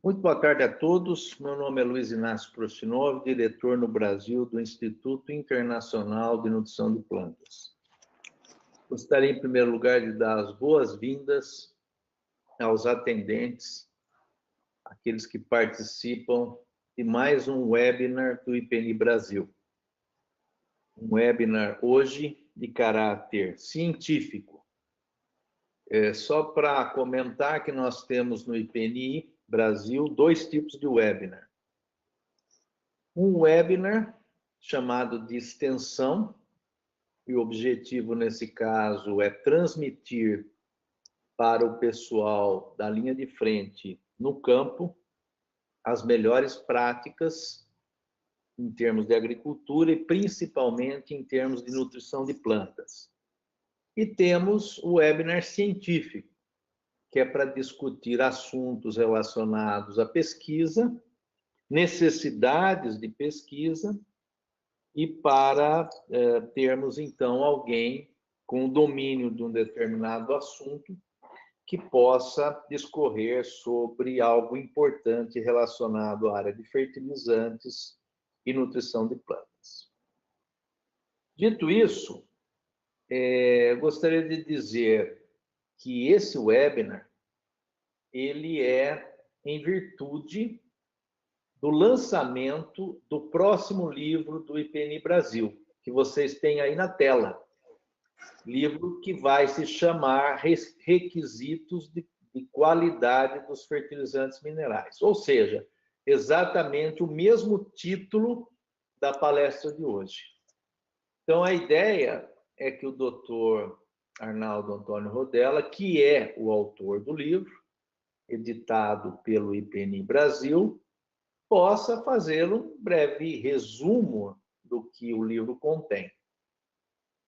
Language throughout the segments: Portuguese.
Muito boa tarde a todos. Meu nome é Luiz Inácio Prostinov, diretor no Brasil do Instituto Internacional de Nutrição de Plantas. Gostaria, em primeiro lugar, de dar as boas-vindas aos atendentes, aqueles que participam de mais um webinar do IPNI Brasil. Um webinar hoje de caráter científico. Só para comentar que nós temos no IPNI Brasil dois tipos de webinar. Um webinar chamado de extensão, e o objetivo nesse caso é transmitir para o pessoal da linha de frente no campo as melhores práticas em termos de agricultura e principalmente em termos de nutrição de plantas. E temos o webinar científico, que é para discutir assuntos relacionados à pesquisa, necessidades de pesquisa, e para termos, então, alguém com domínio de um determinado assunto que possa discorrer sobre algo importante relacionado à área de fertilizantes e nutrição de plantas. Dito isso, gostaria de dizer que esse webinar, ele é em virtude do lançamento do próximo livro do IPNI Brasil, que vocês têm aí na tela. Livro que vai se chamar Requisitos de Qualidade dos Fertilizantes Minerais. Ou seja, exatamente o mesmo título da palestra de hoje. Então, a ideia é que o doutor Arnaldo Antônio Rodella, que é o autor do livro, editado pelo IPNI Brasil, possa fazer um breve resumo do que o livro contém.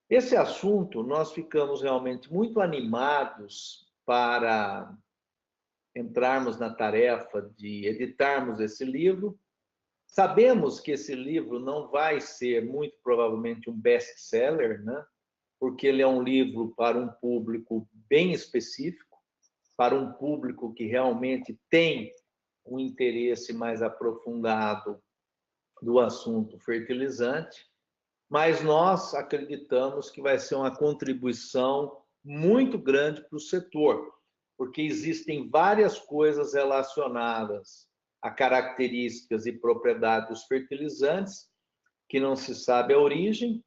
Esse assunto, nós ficamos realmente muito animados para entrarmos na tarefa de editarmos esse livro. Sabemos que esse livro não vai ser, muito provavelmente, um best-seller, né? Porque ele é um livro para um público bem específico, para um público que realmente tem um interesse mais aprofundado do assunto fertilizante, mas nós acreditamos que vai ser uma contribuição muito grande para o setor, porque existem várias coisas relacionadas a características e propriedades dos fertilizantes que não se sabe a origem,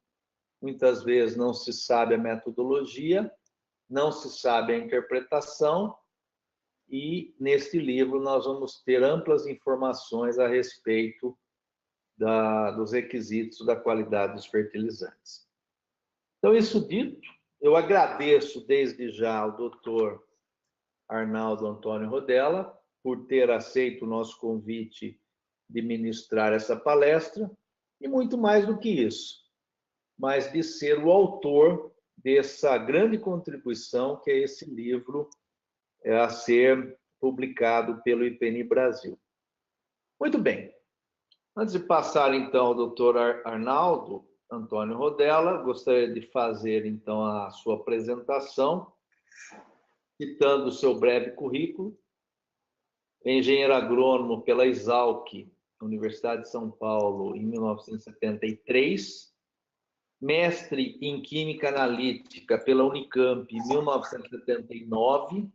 muitas vezes não se sabe a metodologia, não se sabe a interpretação, e neste livro nós vamos ter amplas informações a respeito dos requisitos da qualidade dos fertilizantes. Então, isso dito, eu agradeço desde já ao doutor Arnaldo Antônio Rodella por ter aceito o nosso convite de ministrar essa palestra, e muito mais do que isso, mas de ser o autor dessa grande contribuição que é esse livro a ser publicado pelo IPNI Brasil. Muito bem. Antes de passar, então, ao doutor Arnaldo Antônio Rodella, gostaria de fazer, então, a sua apresentação, citando o seu breve currículo. Engenheiro agrônomo pela Exalc, Universidade de São Paulo, em 1973. Mestre em Química Analítica pela Unicamp, em 1979.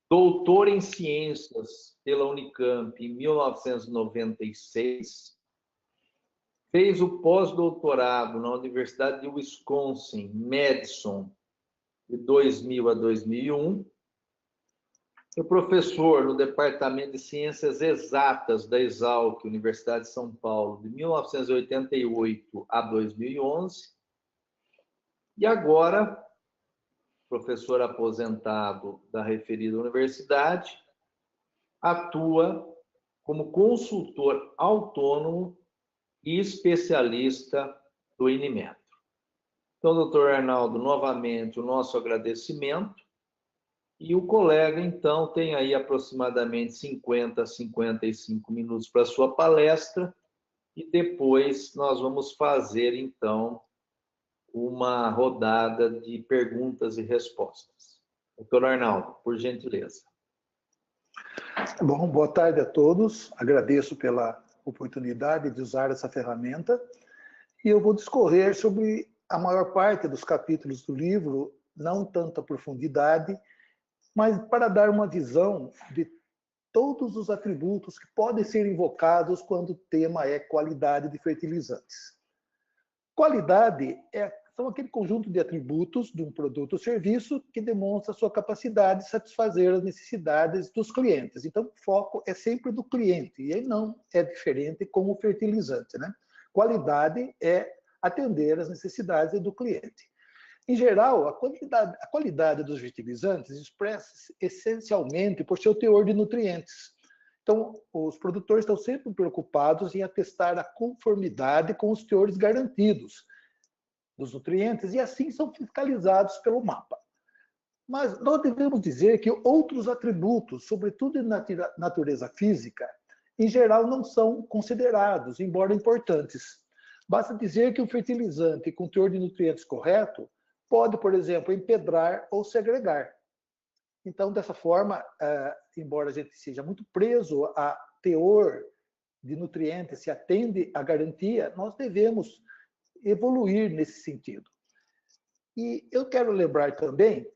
Doutor em Ciências pela Unicamp em 1996, fez o pós-doutorado na Universidade de Wisconsin, Madison, de 2000 a 2001, foi professor no Departamento de Ciências Exatas da Exalc, Universidade de São Paulo, de 1988 a 2011, e agora professor aposentado da referida universidade, atua como consultor autônomo e especialista do Inimetro. Então, doutor Arnaldo, novamente o nosso agradecimento, e o colega, então, tem aí aproximadamente 50 a 55 minutos para a sua palestra, e depois nós vamos fazer, então, uma rodada de perguntas e respostas. Doutor Arnaldo, por gentileza. Bom, boa tarde a todos. Agradeço pela oportunidade de usar essa ferramenta. E eu vou discorrer sobre a maior parte dos capítulos do livro, não tanta profundidade, mas para dar uma visão de todos os atributos que podem ser invocados quando o tema é qualidade de fertilizantes. Qualidade são aquele conjunto de atributos de um produto ou serviço que demonstra a sua capacidade de satisfazer as necessidades dos clientes. Então, o foco é sempre do cliente, e aí não é diferente com o fertilizante, né? Qualidade é atender às necessidades do cliente. Em geral, a qualidade dos fertilizantes expressa-se essencialmente por seu teor de nutrientes. Então, os produtores estão sempre preocupados em atestar a conformidade com os teores garantidos dos nutrientes e assim são fiscalizados pelo mapa. Mas nós devemos dizer que outros atributos, sobretudo na natureza física, em geral não são considerados, embora importantes. Basta dizer que um fertilizante com teor de nutrientes correto pode, por exemplo, empedrar ou segregar. Então, dessa forma, embora a gente seja muito preso a teor de nutrientes, se atende à garantia, nós devemos evoluir nesse sentido. E eu quero lembrar também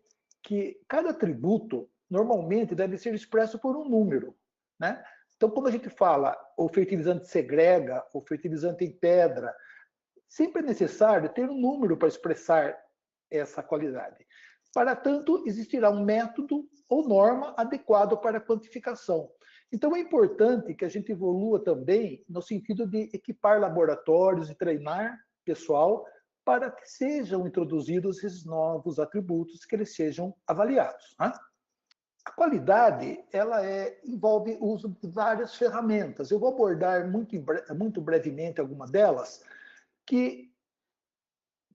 que cada atributo normalmente deve ser expresso por um número, né? Então, quando a gente fala o fertilizante segrega, o fertilizante empedra, sempre é necessário ter um número para expressar essa qualidade. Para tanto, existirá um método ou norma adequado para a quantificação. Então, é importante que a gente evolua também no sentido de equipar laboratórios e treinar pessoal para que sejam introduzidos esses novos atributos, que eles sejam avaliados, né? A qualidade, ela envolve o uso de várias ferramentas. Eu vou abordar muito brevemente alguma delas,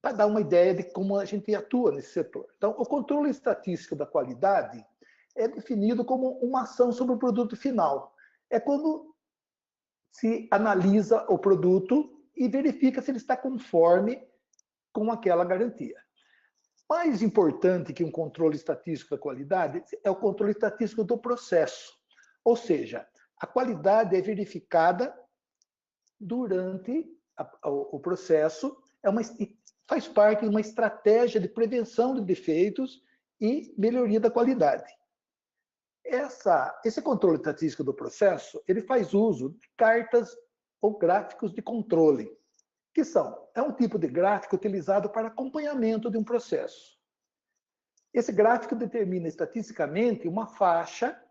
para dar uma ideia de como a gente atua nesse setor. Então, o controle estatístico da qualidade é definido como uma ação sobre o produto final. É quando se analisa o produto e verifica se ele está conforme com aquela garantia. Mais importante que um controle estatístico da qualidade é o controle estatístico do processo. Ou seja, a qualidade é verificada durante o processo, faz parte de uma estratégia de prevenção de defeitos e melhoria da qualidade. Esse controle estatístico do processo, ele faz uso de cartas ou gráficos de controle, que é um tipo de gráfico utilizado para acompanhamento de um processo. Esse gráfico determina estatisticamente uma faixa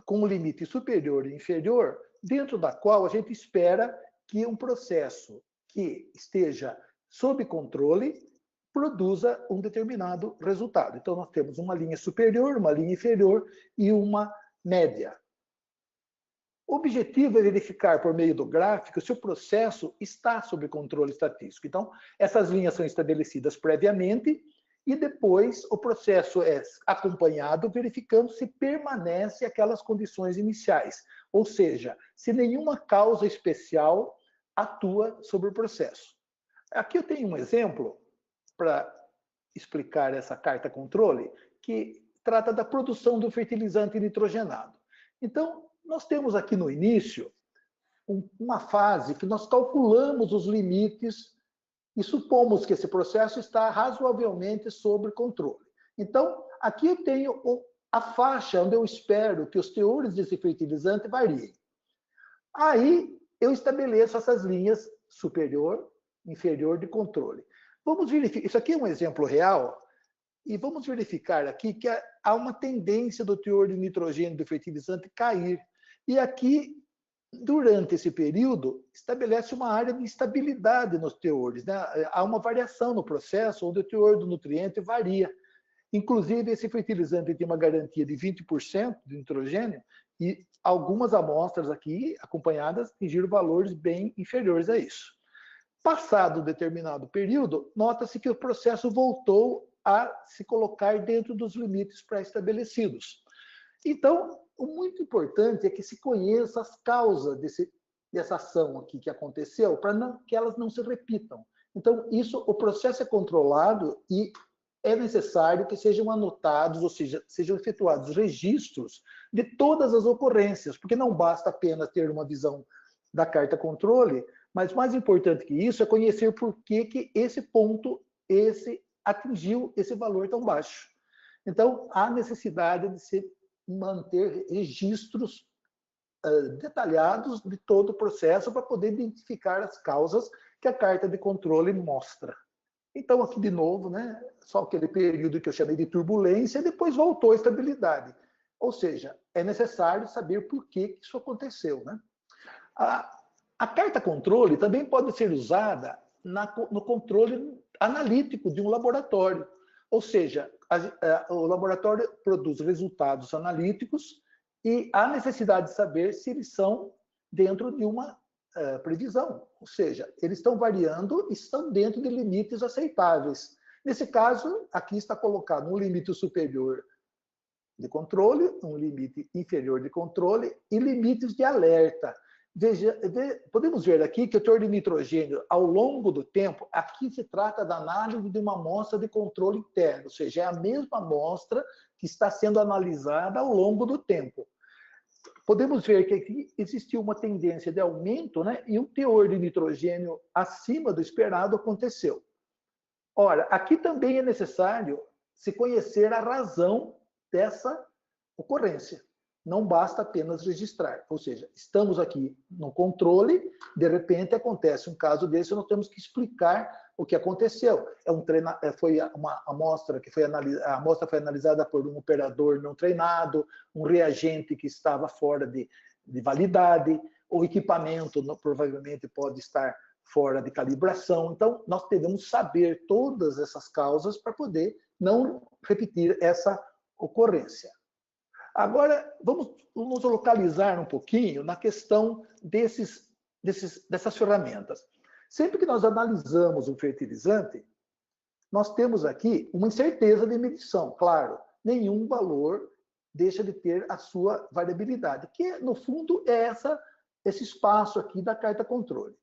com um limite superior e inferior, dentro da qual a gente espera que um processo que esteja sob controle produza um determinado resultado. Então, nós temos uma linha superior, uma linha inferior e uma média. O objetivo é verificar, por meio do gráfico, se o processo está sob controle estatístico. Então, essas linhas são estabelecidas previamente e depois o processo é acompanhado, verificando se permanece aquelas condições iniciais. Ou seja, se nenhuma causa especial atua sobre o processo. Aqui eu tenho um exemplo para explicar essa carta controle, que trata da produção do fertilizante nitrogenado. Então, nós temos aqui no início uma fase que nós calculamos os limites e supomos que esse processo está razoavelmente sob controle. Então, aqui eu tenho a faixa onde eu espero que os teores desse fertilizante variem. Aí, eu estabeleço essas linhas superior, inferior de controle. Vamos verificar, isso aqui é um exemplo real, e vamos verificar aqui que há uma tendência do teor de nitrogênio do fertilizante cair. E aqui, durante esse período, estabelece uma área de instabilidade nos teores, né? Há uma variação no processo, onde o teor do nutriente varia. Inclusive, esse fertilizante tem uma garantia de 20% de nitrogênio, e algumas amostras aqui, acompanhadas, atingiram valores bem inferiores a isso. Passado um determinado período, nota-se que o processo voltou a se colocar dentro dos limites pré-estabelecidos. Então, o muito importante é que se conheça as causas dessa ação aqui que aconteceu, para que elas não se repitam. Então, o processo é controlado e é necessário que sejam anotados, ou seja, sejam efetuados registros de todas as ocorrências, porque não basta apenas ter uma visão da carta controle, mas mais importante que isso é conhecer por que esse ponto, atingiu esse valor tão baixo. Então, há necessidade de se manter registros detalhados de todo o processo para poder identificar as causas que a carta de controle mostra. Então, aqui de novo, né, só aquele período que eu chamei de turbulência, depois voltou à estabilidade. Ou seja, é necessário saber por que isso aconteceu. Né? A carta controle também pode ser usada no controle analítico de um laboratório. Ou seja, o laboratório produz resultados analíticos e há necessidade de saber se eles são dentro de uma previsão. Ou seja, eles estão variando e estão dentro de limites aceitáveis. Nesse caso, aqui está colocado um limite superior de controle, um limite inferior de controle e limites de alerta. Podemos ver aqui que o teor de nitrogênio, ao longo do tempo, aqui se trata da análise de uma amostra de controle interno, ou seja, é a mesma amostra que está sendo analisada ao longo do tempo. Podemos ver que aqui existiu uma tendência de aumento, né, e um teor de nitrogênio acima do esperado aconteceu. Ora, aqui também é necessário se conhecer a razão dessa ocorrência. Não basta apenas registrar. Ou seja, estamos aqui no controle, de repente acontece um caso desse, nós temos que explicar o que aconteceu. Foi uma amostra que a amostra foi analisada por um operador não treinado, um reagente que estava fora de validade, o equipamento provavelmente pode estar fora de calibração. Então, nós devemos saber todas essas causas para poder não repetir essa ocorrência. Agora, vamos nos localizar um pouquinho na questão dessas ferramentas. Sempre que nós analisamos um fertilizante, nós temos aqui uma incerteza de medição. Claro, nenhum valor deixa de ter a sua variabilidade, que, no fundo, é esse espaço aqui da carta controle.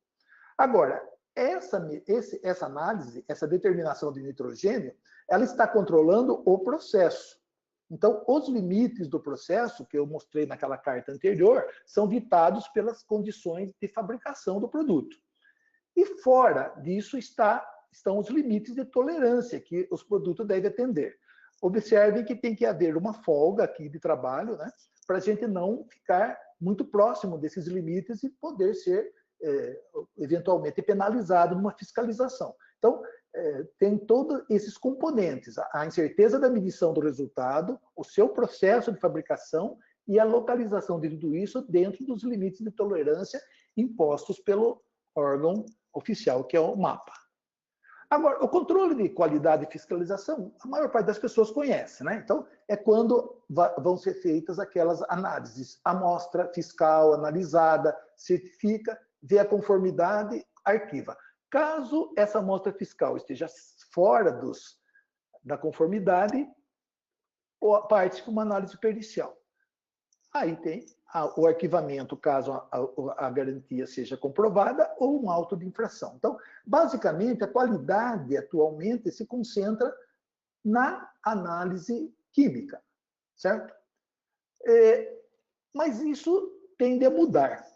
Agora, essa análise, essa determinação de nitrogênio, ela está controlando o processo. Então, os limites do processo, que eu mostrei naquela carta anterior, são ditados pelas condições de fabricação do produto. E fora disso estão os limites de tolerância que os produtos devem atender. Observem que tem que haver uma folga aqui de trabalho, né, para a gente não ficar muito próximo desses limites e poder ser, eventualmente, penalizado numa fiscalização. Então, tem todos esses componentes, a incerteza da medição do resultado, o seu processo de fabricação e a localização de tudo isso dentro dos limites de tolerância impostos pelo órgão oficial, que é o MAPA. Agora, o controle de qualidade e fiscalização, a maior parte das pessoas conhece, né? Então, é quando vão ser feitas aquelas análises, amostra fiscal analisada, certifica, vê a conformidade, arquiva. Caso essa amostra fiscal esteja fora da conformidade, parte para uma análise pericial. Aí tem o arquivamento, caso a garantia seja comprovada, ou um auto de infração. Então, basicamente, a qualidade atualmente se concentra na análise química, certo? Mas isso tende a mudar.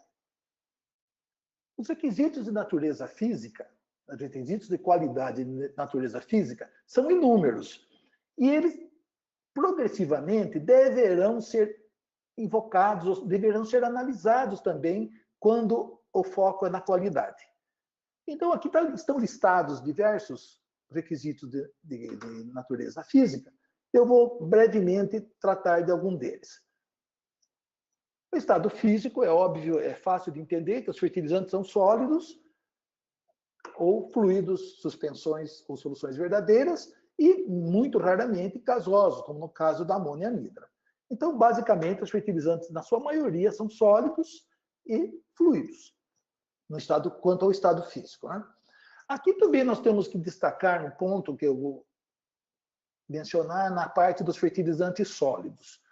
Os requisitos de natureza física, os requisitos de qualidade de natureza física, são inúmeros. E eles, progressivamente, deverão ser invocados, deverão ser analisados também quando o foco é na qualidade. Então, aqui estão listados diversos requisitos de natureza física. Eu vou brevemente tratar de algum deles. O estado físico é óbvio, é fácil de entender que os fertilizantes são sólidos ou fluidos, suspensões ou soluções verdadeiras e, muito raramente, gasosos, como no caso da amônia anidra. Então, basicamente, os fertilizantes, na sua maioria, são sólidos e fluidos, quanto ao estado físico. Né? Aqui também nós temos que destacar um ponto que eu vou mencionar na parte dos fertilizantes sólidos.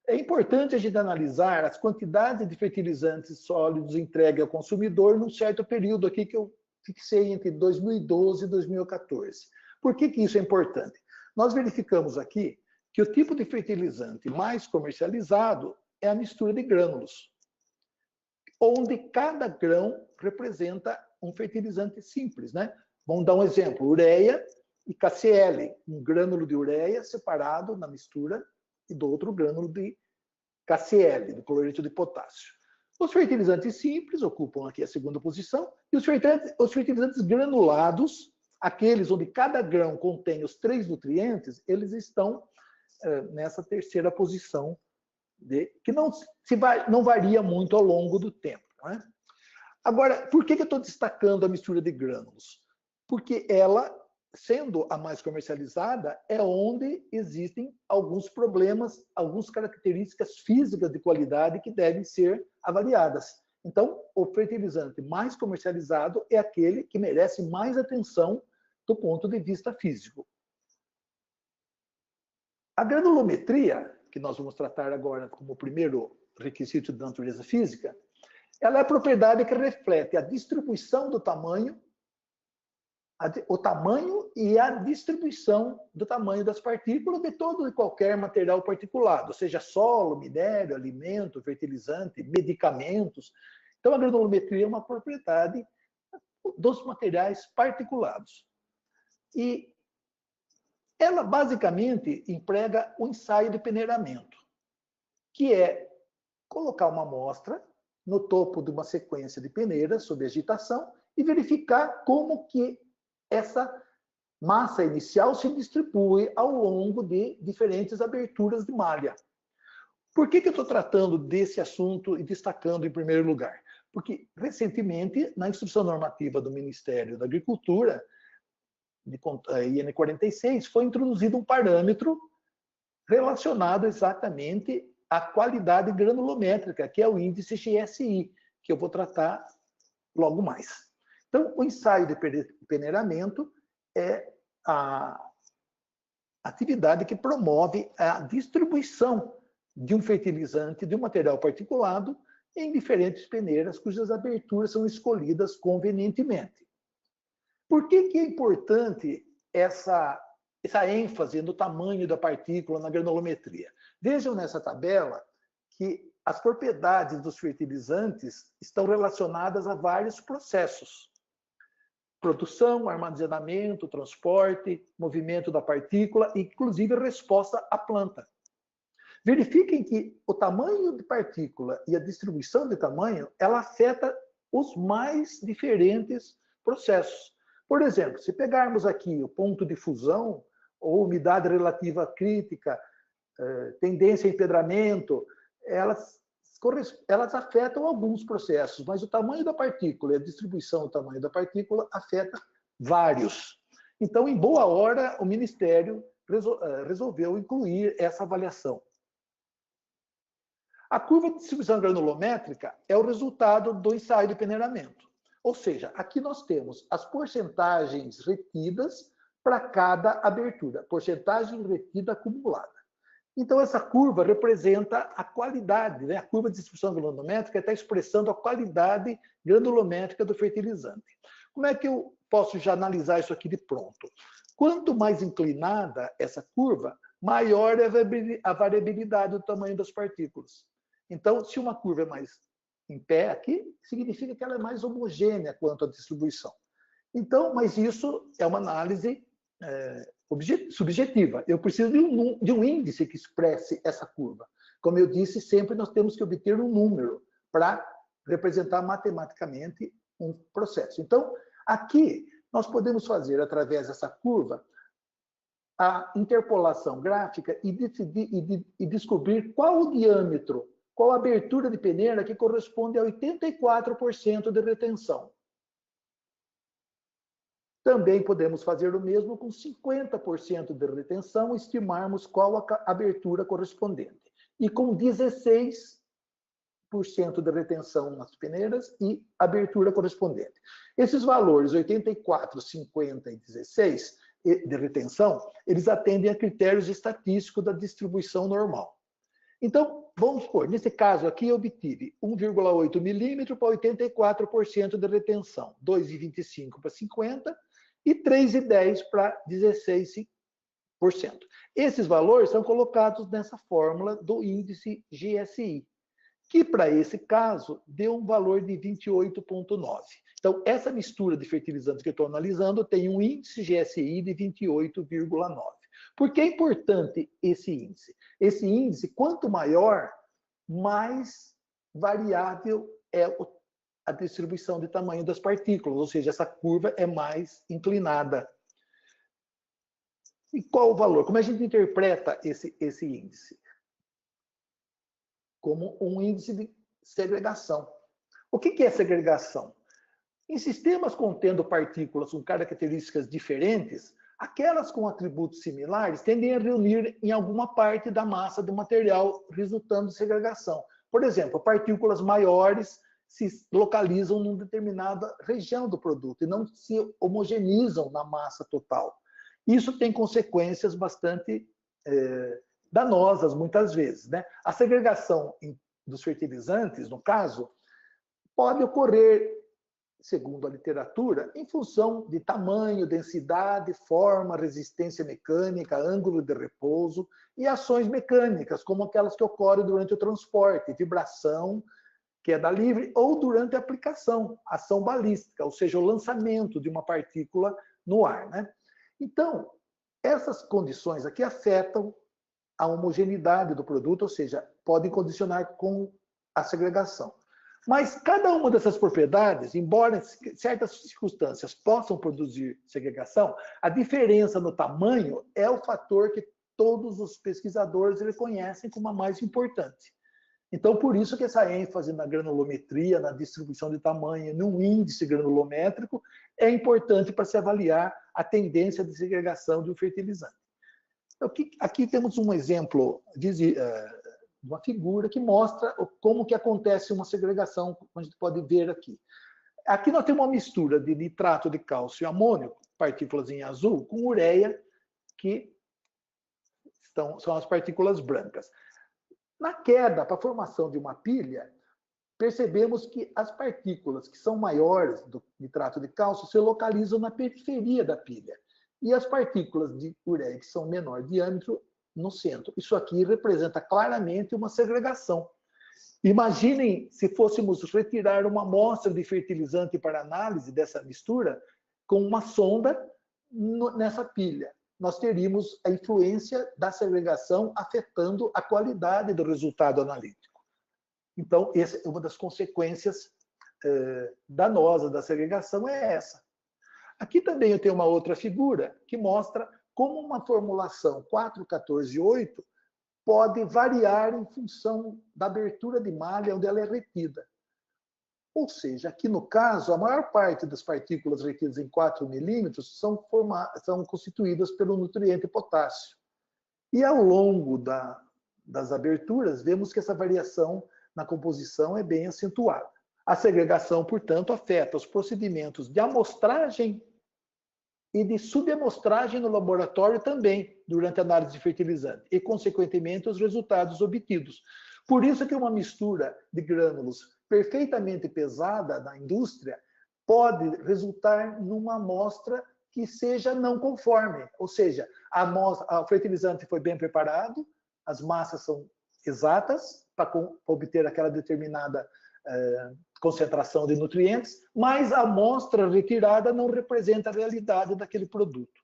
É importante a gente analisar as quantidades de fertilizantes sólidos entregues ao consumidor num certo período aqui que eu fixei entre 2012 e 2014. Por que isso é importante? Nós verificamos aqui que o tipo de fertilizante mais comercializado é a mistura de grânulos, onde cada grão representa um fertilizante simples, né? Vamos dar um exemplo, ureia e KCl, um grânulo de ureia separado na mistura e do outro grânulo de KCl, do cloreto de potássio. Os fertilizantes simples ocupam aqui a segunda posição, e os fertilizantes granulados, aqueles onde cada grão contém os 3 nutrientes, eles estão nessa terceira posição, que não varia muito ao longo do tempo. Não é? Agora, por que eu estou destacando a mistura de grânulos? Porque ela, sendo a mais comercializada, é onde existem alguns problemas, algumas características físicas de qualidade que devem ser avaliadas. Então, o fertilizante mais comercializado é aquele que merece mais atenção do ponto de vista físico. A granulometria, que nós vamos tratar agora como primeiro requisito de natureza física, ela é a propriedade que reflete a distribuição do tamanho, o tamanho e a distribuição do tamanho das partículas de todo e qualquer material particulado, seja solo, minério, alimento, fertilizante, medicamentos. Então, a granulometria é uma propriedade dos materiais particulados. E ela, basicamente, emprega o ensaio de peneiramento, que é colocar uma amostra no topo de uma sequência de peneiras sob agitação e verificar como que essa massa inicial se distribui ao longo de diferentes aberturas de malha. Por que eu estou tratando desse assunto e destacando em primeiro lugar? Porque, recentemente, na Instrução Normativa do Ministério da Agricultura, IN 46, foi introduzido um parâmetro relacionado exatamente à qualidade granulométrica, que é o índice GSI, que eu vou tratar logo mais. Então, o ensaio de peneiramento é a atividade que promove a distribuição de um fertilizante, de um material particulado, em diferentes peneiras, cujas aberturas são escolhidas convenientemente. Por que é importante essa ênfase no tamanho da partícula na granulometria? Vejam nessa tabela que as propriedades dos fertilizantes estão relacionadas a vários processos. Produção, armazenamento, transporte, movimento da partícula, inclusive resposta à planta. Verifiquem que o tamanho de partícula e a distribuição de tamanho, ela afeta os mais diferentes processos. Por exemplo, se pegarmos aqui o ponto de fusão, ou umidade relativa crítica, tendência a empedramento, elas afetam alguns processos, mas o tamanho da partícula e a distribuição do tamanho da partícula afeta vários. Então, em boa hora, o Ministério resolveu incluir essa avaliação. A curva de distribuição granulométrica é o resultado do ensaio de peneiramento. Ou seja, aqui nós temos as porcentagens retidas para cada abertura, porcentagem retida acumulada. Então, essa curva representa a qualidade, né? A curva de distribuição granulométrica está expressando a qualidade granulométrica do fertilizante. Como é que eu posso já analisar isso aqui de pronto? Quanto mais inclinada essa curva, maior é a variabilidade do tamanho das partículas. Então, se uma curva é mais em pé aqui, significa que ela é mais homogênea quanto à distribuição. Então, mas isso é uma análise subjetiva. Eu preciso de um índice que expresse essa curva. Como eu disse, sempre nós temos que obter um número para representar matematicamente um processo. Então, aqui, nós podemos fazer, através dessa curva, a interpolação gráfica e descobrir qual o diâmetro, qual a abertura de peneira que corresponde a 84% de retenção. Também podemos fazer o mesmo com 50% de retenção, estimarmos qual a abertura correspondente. E com 16% de retenção nas peneiras e abertura correspondente. Esses valores, 84, 50 e 16 de retenção, eles atendem a critérios estatísticos da distribuição normal. Então, vamos supor, nesse caso aqui eu obtive 1,8 milímetro para 84% de retenção, 2,25 para 50 e 3,10 para 16 Esses valores são colocados nessa fórmula do índice GSI, que para esse caso deu um valor de 28,9. Então, essa mistura de fertilizantes que eu estou analisando tem um índice GSI de 28,9. Por que é importante esse índice? Esse índice, quanto maior, mais variável é a distribuição de tamanho das partículas, ou seja, essa curva é mais inclinada. E qual o valor? Como a gente interpreta esse índice? Como um índice de segregação. O que é segregação? Em sistemas contendo partículas com características diferentes, aquelas com atributos similares tendem a reunir em alguma parte da massa do material, resultando em segregação. Por exemplo, partículas maiores se localizam em determinada região do produto e não se homogeneizam na massa total. Isso tem consequências bastante danosas, muitas vezes, né? A segregação dos fertilizantes, no caso, pode ocorrer, segundo a literatura, em função de tamanho, densidade, forma, resistência mecânica, ângulo de repouso e ações mecânicas, como aquelas que ocorrem durante o transporte, vibração, queda livre, ou durante a aplicação, ação balística, ou seja, o lançamento de uma partícula no ar, né? Então, essas condições aqui afetam a homogeneidade do produto, ou seja, podem condicionar com a segregação. Mas cada uma dessas propriedades, embora em certas circunstâncias possam produzir segregação, a diferença no tamanho é o fator que todos os pesquisadores reconhecem como a mais importante. Então, por isso que essa ênfase na granulometria, na distribuição de tamanho, no índice granulométrico, é importante para se avaliar a tendência de segregação de um fertilizante. Aqui temos um exemplo de uma figura que mostra como que acontece uma segregação, como a gente pode ver aqui. Aqui nós temos uma mistura de nitrato de cálcio e amônio, partículas em azul, com ureia, que são as partículas brancas. Na queda para a formação de uma pilha, percebemos que as partículas que são maiores do nitrato de cálcio se localizam na periferia da pilha, e as partículas de ureia que são menor diâmetro no centro. Isso aqui representa claramente uma segregação. Imaginem se fôssemos retirar uma amostra de fertilizante para análise dessa mistura com uma sonda nessa pilha. Nós teríamos a influência da segregação afetando a qualidade do resultado analítico. Então, essa é uma das consequências danosas da segregação, é essa. Aqui também eu tenho uma outra figura que mostra como uma formulação 4,14,8 pode variar em função da abertura de malha onde ela é retida. Ou seja, aqui no caso, a maior parte das partículas retidas em 4 milímetros são constituídas pelo nutriente potássio. E ao longo das aberturas, vemos que essa variação na composição é bem acentuada. A segregação, portanto, afeta os procedimentos de amostragem e de subamostragem no laboratório também, durante a análise de fertilizante, e, consequentemente, os resultados obtidos. Por isso que uma mistura de grânulos perfeitamente pesada na indústria pode resultar numa amostra que seja não conforme, ou seja, o fertilizante foi bem preparado, as massas são exatas para obter aquela determinada concentração de nutrientes, mas a amostra retirada não representa a realidade daquele produto.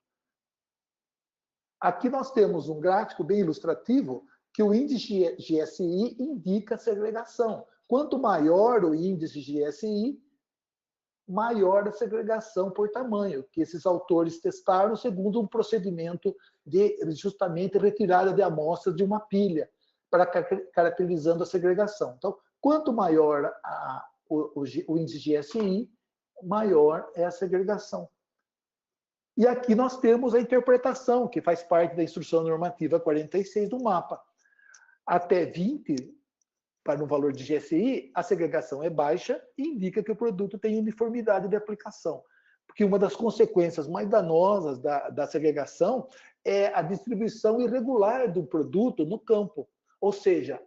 Aqui nós temos um gráfico bem ilustrativo que o índice GSI indica segregação. Quanto maior o índice GSI, maior a segregação por tamanho, que esses autores testaram segundo um procedimento de justamente retirada de amostras de uma pilha, para caracterizando a segregação. Então, quanto maior o índice GSI, maior é a segregação. E aqui nós temos a interpretação, que faz parte da instrução normativa 46 do mapa. Até 20, para um valor de GSI, a segregação é baixa e indica que o produto tem uniformidade de aplicação. Porque uma das consequências mais danosas da segregação é a distribuição irregular do produto no campo. Ou seja,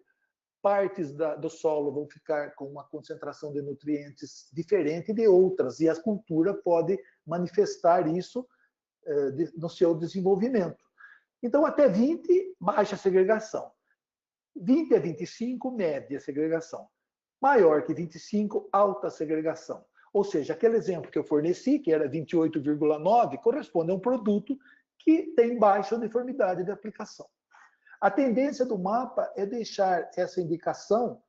partes do solo vão ficar com uma concentração de nutrientes diferente de outras, e a cultura pode manifestar isso no seu desenvolvimento. Então, até 20, baixa segregação. 20 a 25, média segregação. Maior que 25, alta segregação. Ou seja, aquele exemplo que eu forneci, que era 28,9, corresponde a um produto que tem baixa uniformidade de aplicação. A tendência do mapa é deixar essa indicação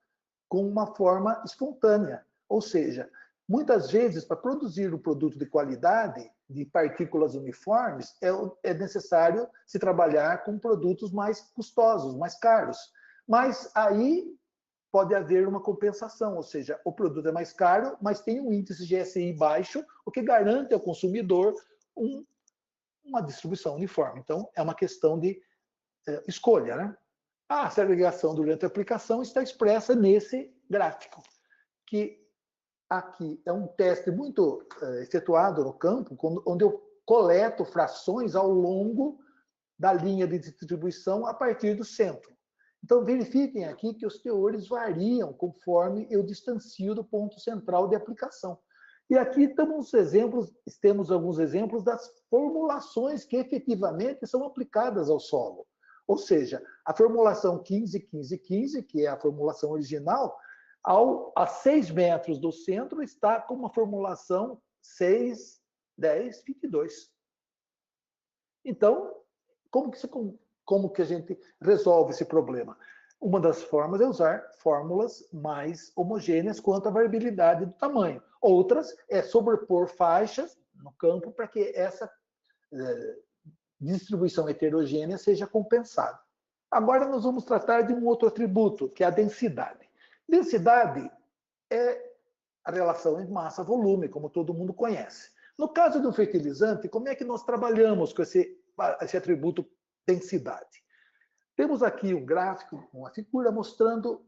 com uma forma espontânea. Ou seja, muitas vezes, para produzir um produto de qualidade, de partículas uniformes, é necessário se trabalhar com produtos mais custosos, mais caros. Mas aí pode haver uma compensação, ou seja, o produto é mais caro, mas tem um índice GSI baixo, o que garante ao consumidor uma distribuição uniforme. Então, é uma questão de escolha, né? A segregação durante a aplicação está expressa nesse gráfico, que aqui é um teste muito efetuado no campo, onde eu coleto frações ao longo da linha de distribuição a partir do centro. Então, verifiquem aqui que os teores variam conforme eu distancio do ponto central de aplicação. E aqui temos alguns exemplos das formulações que efetivamente são aplicadas ao solo. Ou seja, a formulação 15-15-15, que é a formulação original, a 6 metros do centro está com uma formulação 6-10-22. Então, como que a gente resolve esse problema? Uma das formas é usar fórmulas mais homogêneas quanto à variabilidade do tamanho. Outras é sobrepor faixas no campo para que essa distribuição heterogênea seja compensada. Agora nós vamos tratar de um outro atributo, que é a densidade. Densidade é a relação entre massa e volume, como todo mundo conhece. No caso do fertilizante, como é que nós trabalhamos com esse atributo densidade? Temos aqui um gráfico, uma figura mostrando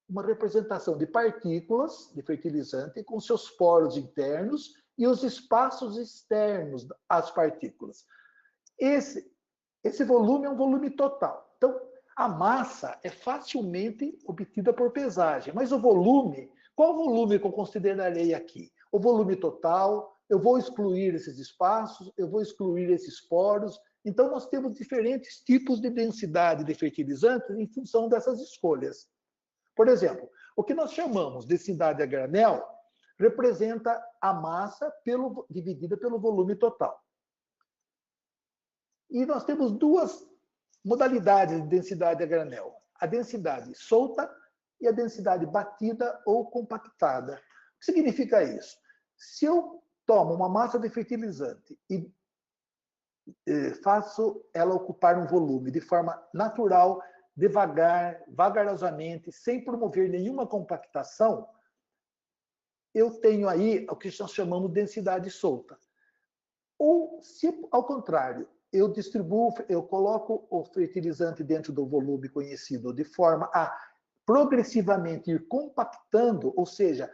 uma representação de partículas de fertilizante com seus poros internos e os espaços externos às partículas. Esse volume é um volume total. Então, a massa é facilmente obtida por pesagem, mas o volume, qual volume que eu considerarei aqui? O volume total, eu vou excluir esses espaços, eu vou excluir esses poros. Então, nós temos diferentes tipos de densidade de fertilizantes em função dessas escolhas. Por exemplo, o que nós chamamos de densidade a granel representa a massa dividida pelo volume total. E nós temos duas modalidades de densidade a granel. A densidade solta e a densidade batida ou compactada. O que significa isso? Se eu tomo uma massa de fertilizante e faço ela ocupar um volume de forma natural, devagar, vagarosamente, sem promover nenhuma compactação, eu tenho aí o que nós chamamos de densidade solta. Ou, se ao contrário, eu coloco o fertilizante dentro do volume conhecido de forma a progressivamente ir compactando, ou seja,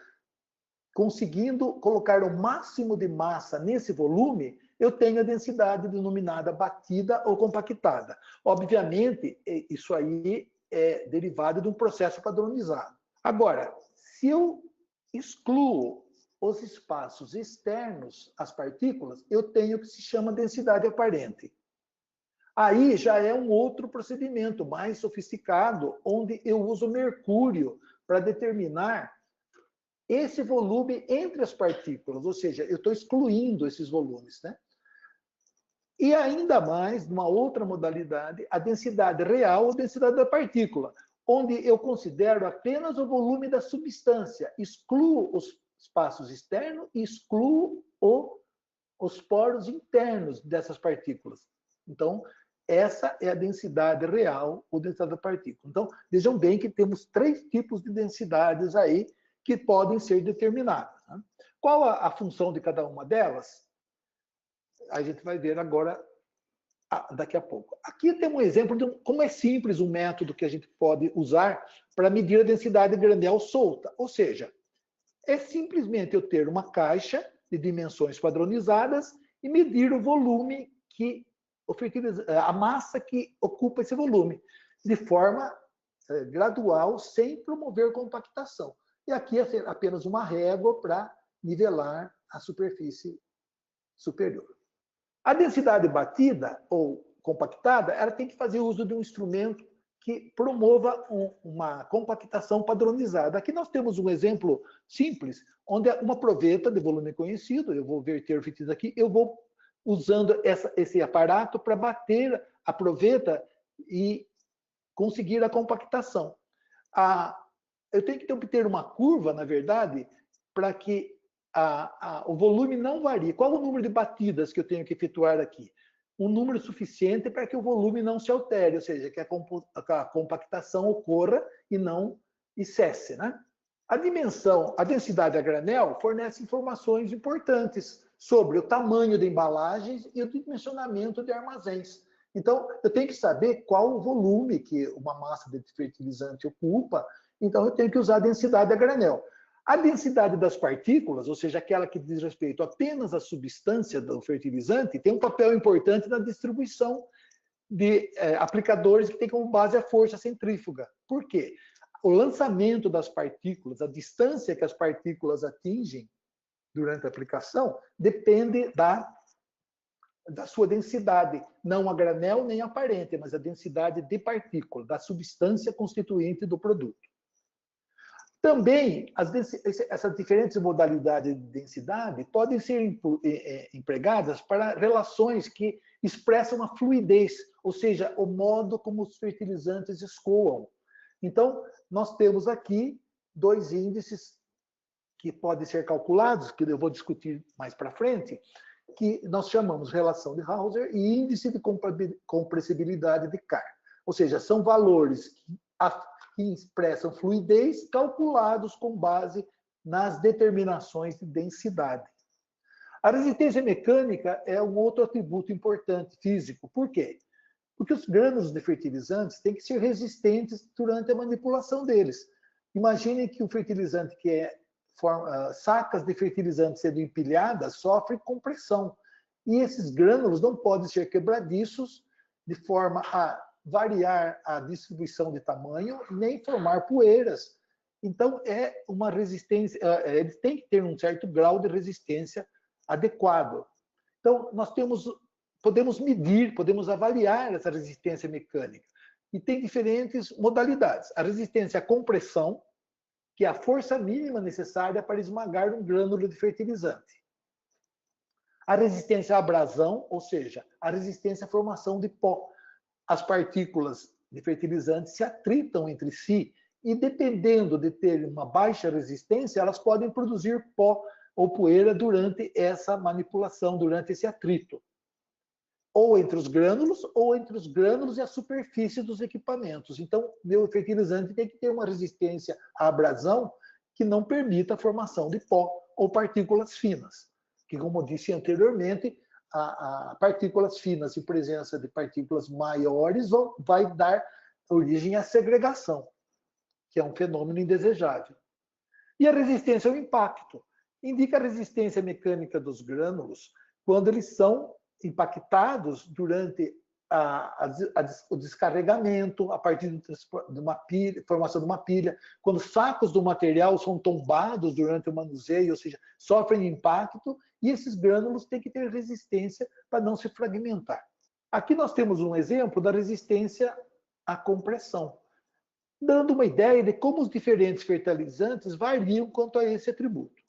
conseguindo colocar o máximo de massa nesse volume, eu tenho a densidade denominada batida ou compactada. Obviamente, isso aí é derivado de um processo padronizado. Agora, se eu excluo os espaços externos às partículas, eu tenho o que se chama densidade aparente. Aí já é um outro procedimento mais sofisticado, onde eu uso mercúrio para determinar esse volume entre as partículas, ou seja, eu estou excluindo esses volumes, né? E ainda mais, numa outra modalidade, a densidade real ou densidade da partícula, onde eu considero apenas o volume da substância, excluo os espaços externos e excluo os poros internos dessas partículas. Então, essa é a densidade real ou densidade da partícula. Então, vejam bem que temos 3 tipos de densidades aí que podem ser determinadas. Né? Qual a função de cada uma delas? A gente vai ver agora, daqui a pouco. Aqui tem um exemplo de como é simples um método que a gente pode usar para medir a densidade granel solta. Ou seja, é simplesmente eu ter uma caixa de dimensões padronizadas e medir o volume a massa que ocupa esse volume, de forma gradual, sem promover compactação. E aqui é apenas uma régua para nivelar a superfície superior. A densidade batida, ou compactada, ela tem que fazer uso de um instrumento que promova uma compactação padronizada. Aqui nós temos um exemplo simples, onde uma proveta de volume conhecido, eu vou verter o fertilizante aqui, eu vou usando esse aparato para bater a proveta e conseguir a compactação. Eu tenho que obter uma curva, na verdade, para que o volume não varie. Qual o número de batidas que eu tenho que efetuar aqui? Um número suficiente para que o volume não se altere, ou seja, que a compactação ocorra e cesse, né? A densidade a granel fornece informações importantes sobre o tamanho de embalagens e o dimensionamento de armazéns. Então, eu tenho que saber qual o volume que uma massa de fertilizante ocupa, então eu tenho que usar a densidade a granel. A densidade das partículas, ou seja, aquela que diz respeito apenas à substância do fertilizante, tem um papel importante na distribuição de aplicadores que tem como base a força centrífuga. Por quê? O lançamento das partículas, a distância que as partículas atingem durante a aplicação, depende da sua densidade, não a granel nem aparente, mas a densidade de partícula, da substância constituinte do produto. Também, essas diferentes modalidades de densidade podem ser empregadas para relações que expressam a fluidez, ou seja, o modo como os fertilizantes escoam. Então, nós temos aqui dois índices que podem ser calculados, que eu vou discutir mais para frente, que nós chamamos relação de Hauser e índice de compressibilidade de Carr. Ou seja, são valores que expressam fluidez calculados com base nas determinações de densidade. A resistência mecânica é um outro atributo importante físico. Por quê? Porque os grânulos de fertilizantes têm que ser resistentes durante a manipulação deles. Imaginem que o fertilizante sacas de fertilizante sendo empilhadas sofrem compressão. E esses grânulos não podem ser quebradiços de forma a variar a distribuição de tamanho, nem formar poeiras. Então, é uma resistência, eles têm que ter um certo grau de resistência adequado. Então, nós podemos medir, podemos avaliar essa resistência mecânica. E tem diferentes modalidades. A resistência à compressão, que é a força mínima necessária para esmagar um grânulo de fertilizante. A resistência à abrasão, ou seja, a resistência à formação de pó. As partículas de fertilizante se atritam entre si e, dependendo de ter uma baixa resistência, elas podem produzir pó ou poeira durante essa manipulação, durante esse atrito. Ou entre os grânulos e a superfície dos equipamentos. Então, meu fertilizante tem que ter uma resistência à abrasão que não permita a formação de pó ou partículas finas, que, como eu disse anteriormente, partículas finas e presença de partículas maiores vai dar origem à segregação, que é um fenômeno indesejável. E a resistência ao impacto indica a resistência mecânica dos grânulos quando eles são impactados durante o descarregamento, a partir de uma pilha, formação de uma pilha, quando sacos do material são tombados durante o manuseio, ou seja, sofrem impacto, e esses grânulos têm que ter resistência para não se fragmentar. Aqui nós temos um exemplo da resistência à compressão, dando uma ideia de como os diferentes fertilizantes variam quanto a esse atributo.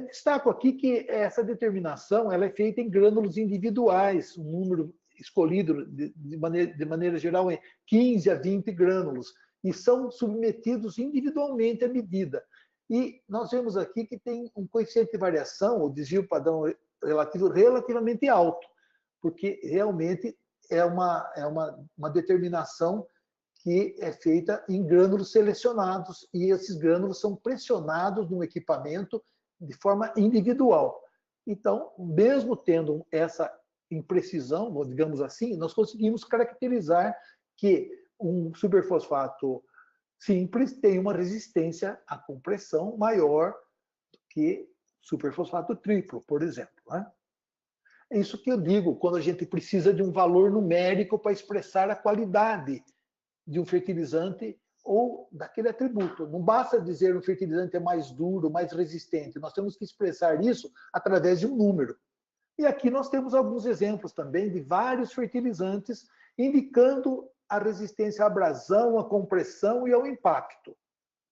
Destaco aqui que essa determinação ela é feita em grânulos individuais, um número escolhido de maneira geral em 15 a 20 grânulos, e são submetidos individualmente à medida. E nós vemos aqui que tem um coeficiente de variação, o desvio padrão relativo, relativamente alto, porque realmente é uma determinação que é feita em grânulos selecionados, e esses grânulos são pressionados no equipamento de forma individual. Então, mesmo tendo essa imprecisão, digamos assim, nós conseguimos caracterizar que um superfosfato simples tem uma resistência à compressão maior do que superfosfato triplo, por exemplo. É isso que eu digo quando a gente precisa de um valor numérico para expressar a qualidade de um fertilizante ou daquele atributo. Não basta dizer que um fertilizante é mais duro, mais resistente. Nós temos que expressar isso através de um número. E aqui nós temos alguns exemplos também de vários fertilizantes indicando a resistência à abrasão, à compressão e ao impacto.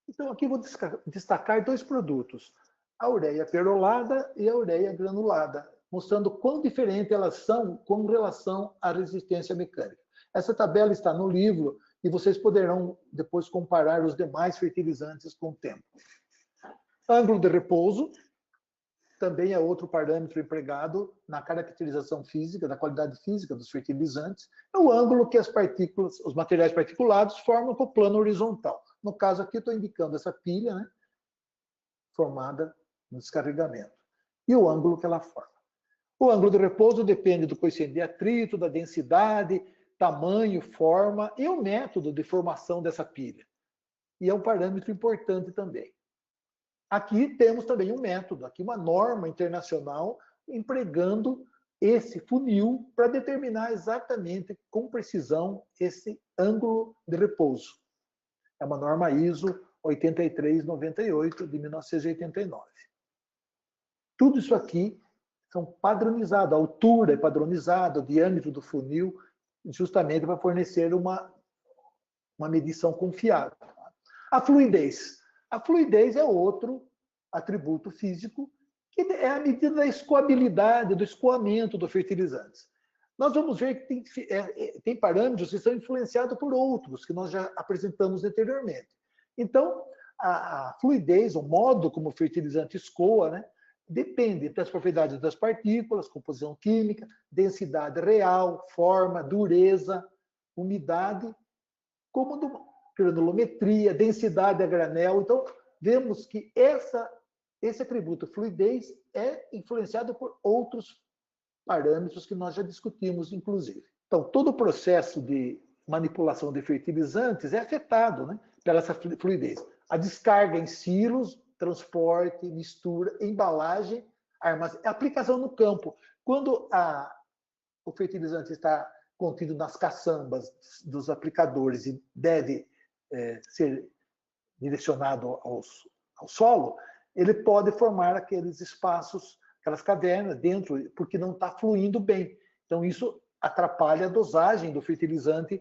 Então, aqui vou destacar 2 produtos, a ureia perolada e a ureia granulada, mostrando quão diferentes elas são com relação à resistência mecânica. Essa tabela está no livro e vocês poderão depois comparar os demais fertilizantes com o tempo. Ângulo de repouso também é outro parâmetro empregado na caracterização física, da qualidade física dos fertilizantes. É o ângulo que as partículas, os materiais particulados formam com o plano horizontal. No caso aqui, estou indicando essa pilha, né, formada no descarregamento. E o ângulo que ela forma. O ângulo de repouso depende do coeficiente de atrito, da densidade, tamanho, forma e o método de formação dessa pilha. E é um parâmetro importante também. Aqui temos também um método, aqui uma norma internacional empregando esse funil para determinar exatamente, com precisão, esse ângulo de repouso. É uma norma ISO 8398 de 1989. Tudo isso aqui são padronizados, a altura é padronizada, o diâmetro do funil, justamente para fornecer uma medição confiável. A fluidez. A fluidez é outro atributo físico que é a medida da escoabilidade, do escoamento dos fertilizantes. Nós vamos ver que tem parâmetros que são influenciados por outros, que nós já apresentamos anteriormente. Então, a fluidez, o modo como o fertilizante escoa, né, depende das propriedades das partículas, composição química, densidade real, forma, dureza, umidade, como granulometria, densidade a granel. Então, vemos que esse atributo fluidez é influenciado por outros parâmetros que nós já discutimos, inclusive. Então, todo o processo de manipulação de fertilizantes é afetado, né, pela essa fluidez. A descarga em silos, transporte, mistura, embalagem, aplicação no campo. Quando o fertilizante está contido nas caçambas dos aplicadores e deve ser direcionado ao solo, ele pode formar aqueles espaços, aquelas cavernas dentro, porque não está fluindo bem. Então, isso atrapalha a dosagem do fertilizante,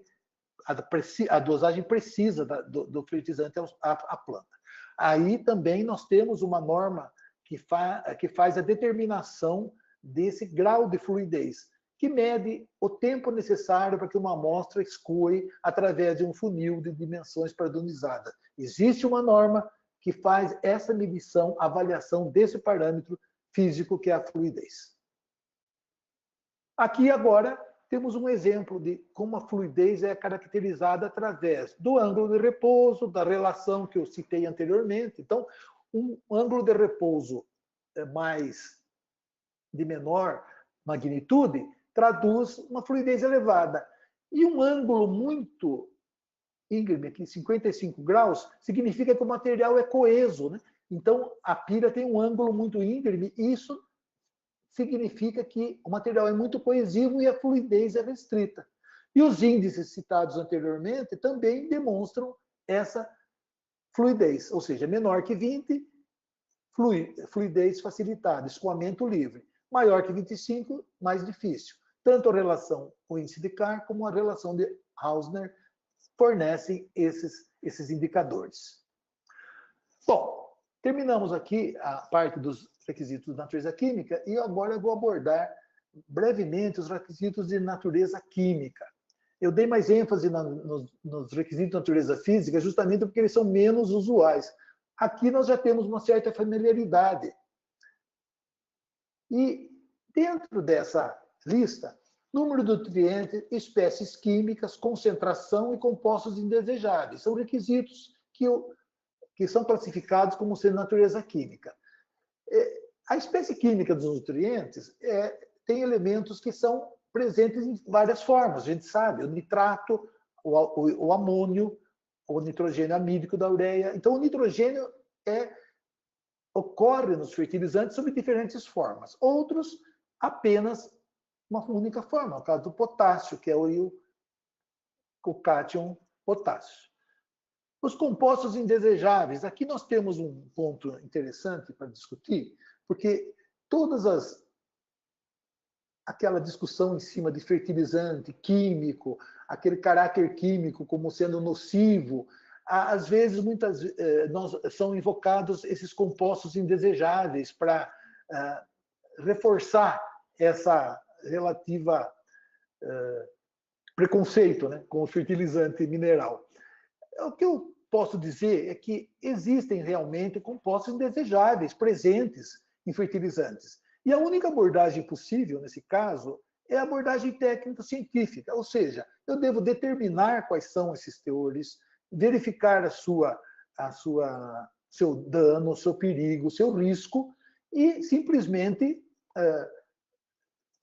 a dosagem precisa do fertilizante à planta. Aí também nós temos uma norma que faz a determinação desse grau de fluidez, que mede o tempo necessário para que uma amostra escoe através de um funil de dimensões padronizadas. Existe uma norma que faz essa medição, avaliação desse parâmetro físico que é a fluidez. Aqui agora temos um exemplo de como a fluidez é caracterizada através do ângulo de repouso, da relação que eu citei anteriormente. Então, um ângulo de repouso de menor magnitude traduz uma fluidez elevada. E um ângulo muito íngreme, aqui 55 graus, significa que o material é coeso, né? Então, a pilha tem um ângulo muito íngreme, e isso significa que o material é muito coesivo e a fluidez é restrita. E os índices citados anteriormente também demonstram essa fluidez, ou seja, menor que 20, fluidez facilitada, escoamento livre. Maior que 25, mais difícil. Tanto a relação com o índice de Carr como a relação de Hausner fornecem esses indicadores. Bom, terminamos aqui a parte dos requisitos de natureza química e agora eu vou abordar brevemente os requisitos de natureza química. Eu dei mais ênfase nos requisitos de natureza física justamente porque eles são menos usuais. Aqui nós já temos uma certa familiaridade. E dentro dessa lista, número de nutrientes, espécies químicas, concentração e compostos indesejáveis. São requisitos que são classificados como sendo natureza química. A espécie química dos nutrientes tem elementos que são presentes em várias formas. A gente sabe, o nitrato, o amônio, o nitrogênio amídico da ureia. Então, o nitrogênio ocorre nos fertilizantes sob diferentes formas. Outros, apenas uma única forma. No caso do potássio, que é o cátion potássio. Os compostos indesejáveis. Aqui nós temos um ponto interessante para discutir, porque todas as aquela discussão em cima de fertilizante químico, aquele caráter químico como sendo nocivo, às vezes, são invocados esses compostos indesejáveis para reforçar essa relativa preconceito, né, com o fertilizante mineral. O que eu posso dizer é que existem realmente compostos indesejáveis presentes em fertilizantes. E a única abordagem possível, nesse caso, é a abordagem técnico-científica, ou seja, eu devo determinar quais são esses teores, verificar seu dano, seu perigo, seu risco, e simplesmente